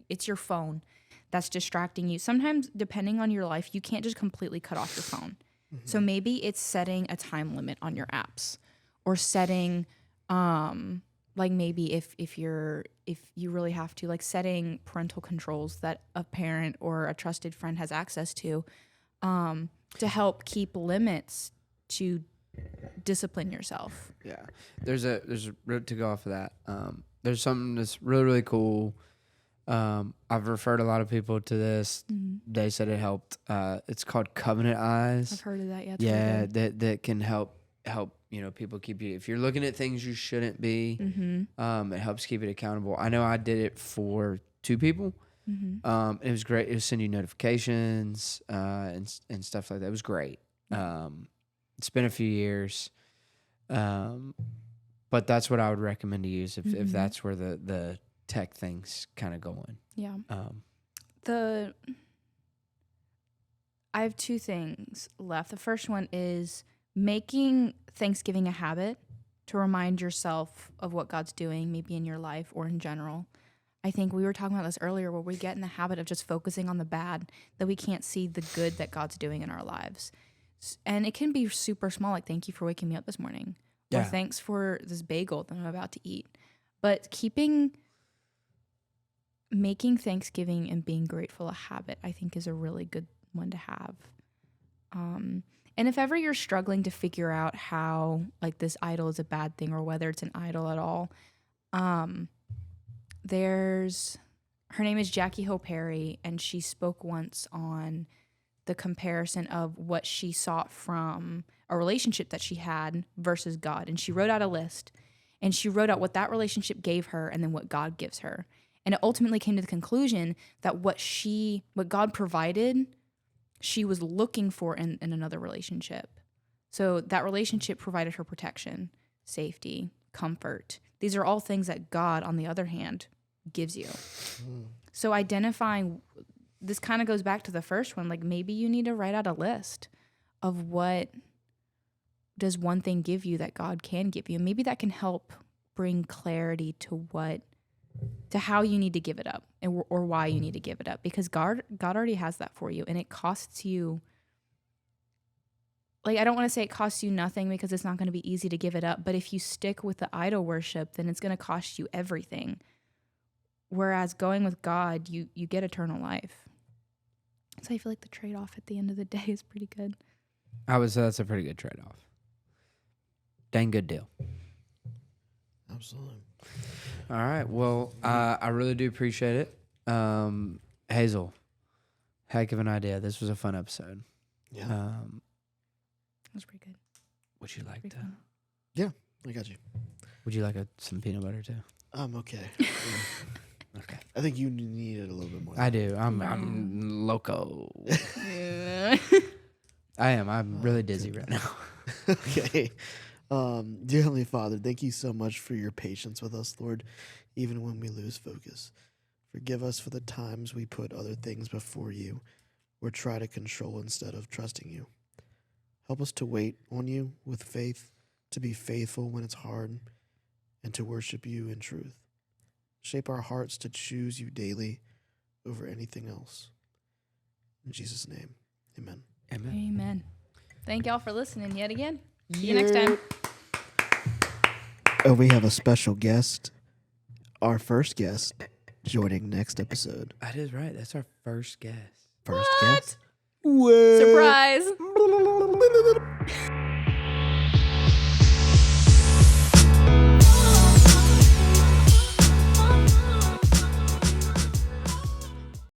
it's your phone that's distracting you, sometimes depending on your life, you can't just completely cut off your phone. Mm-hmm. So maybe it's setting a time limit on your apps, or setting like maybe if you really have to, like setting parental controls that a parent or a trusted friend has access to help keep limits to discipline yourself. Yeah, there's a to go off of that. There's something that's really, really cool. I've referred a lot of people to this. Mm-hmm. They said it helped. It's called Covenant Eyes. I've heard of that. Yeah, that can help people keep you. If you're looking at things you shouldn't be, mm-hmm. It helps keep it accountable. I know I did it for 2 people. Mm-hmm. It was great. It was sending notifications and stuff like that. It was great. It's been a few years, but that's what I would recommend to use if that's where the tech thing's kind of going. Yeah. I have 2 things left. The first one is making Thanksgiving a habit to remind yourself of what God's doing, maybe in your life or in general. I think we were talking about this earlier, where we get in the habit of just focusing on the bad, that we can't see the good that God's doing in our lives. And it can be super small, like thank you for waking me up this morning, or thanks for this bagel that I'm about to eat. But making Thanksgiving and being grateful a habit, I think, is a really good one to have. And if ever you're struggling to figure out how like this idol is a bad thing, or whether it's an idol at all, her name is Jackie Hope Perry, and she spoke once on the comparison of what she sought from a relationship that she had versus God. And she wrote out a list, and she wrote out what that relationship gave her and then what God gives her. And it ultimately came to the conclusion that what God provided, she was looking for in another relationship. So that relationship provided her protection, safety, comfort. These are all things that God, on the other hand, gives you. So identifying, this kind of goes back to the first one, like maybe you need to write out a list of what does one thing give you that God can give you. Maybe that can help bring clarity to how you need to give it up, or why you need to give it up, because God already has that for you, and it costs you. Like, I don't want to say it costs you nothing, because it's not going to be easy to give it up, but if you stick with the idol worship, then it's going to cost you everything. Whereas going with God, you get eternal life. So I feel like the trade-off at the end of the day is pretty good. I would say that's a pretty good trade-off. Dang good deal. Absolutely. All right. Well, I really do appreciate it. Hazel, heck of an idea. This was a fun episode. Yeah. That was pretty good. Would you like to? Yeah, I got you. Would you like some peanut butter too? I'm okay. Okay. I think you need it a little bit more. I do. I'm loco. Yeah. I am. I'm really dizzy right now. Okay. Dear Heavenly Father, thank you so much for your patience with us, Lord, even when we lose focus. Forgive us for the times we put other things before you, or try to control instead of trusting you. Help us to wait on you with faith, to be faithful when it's hard, and to worship you in truth. Shape our hearts to choose you daily over anything else. In Jesus' name, amen. Amen. Amen. Thank y'all for listening yet again. See you next time. Oh, we have a special guest. Our first guest joining next episode. That is right. That's our first guest. First guest? Surprise.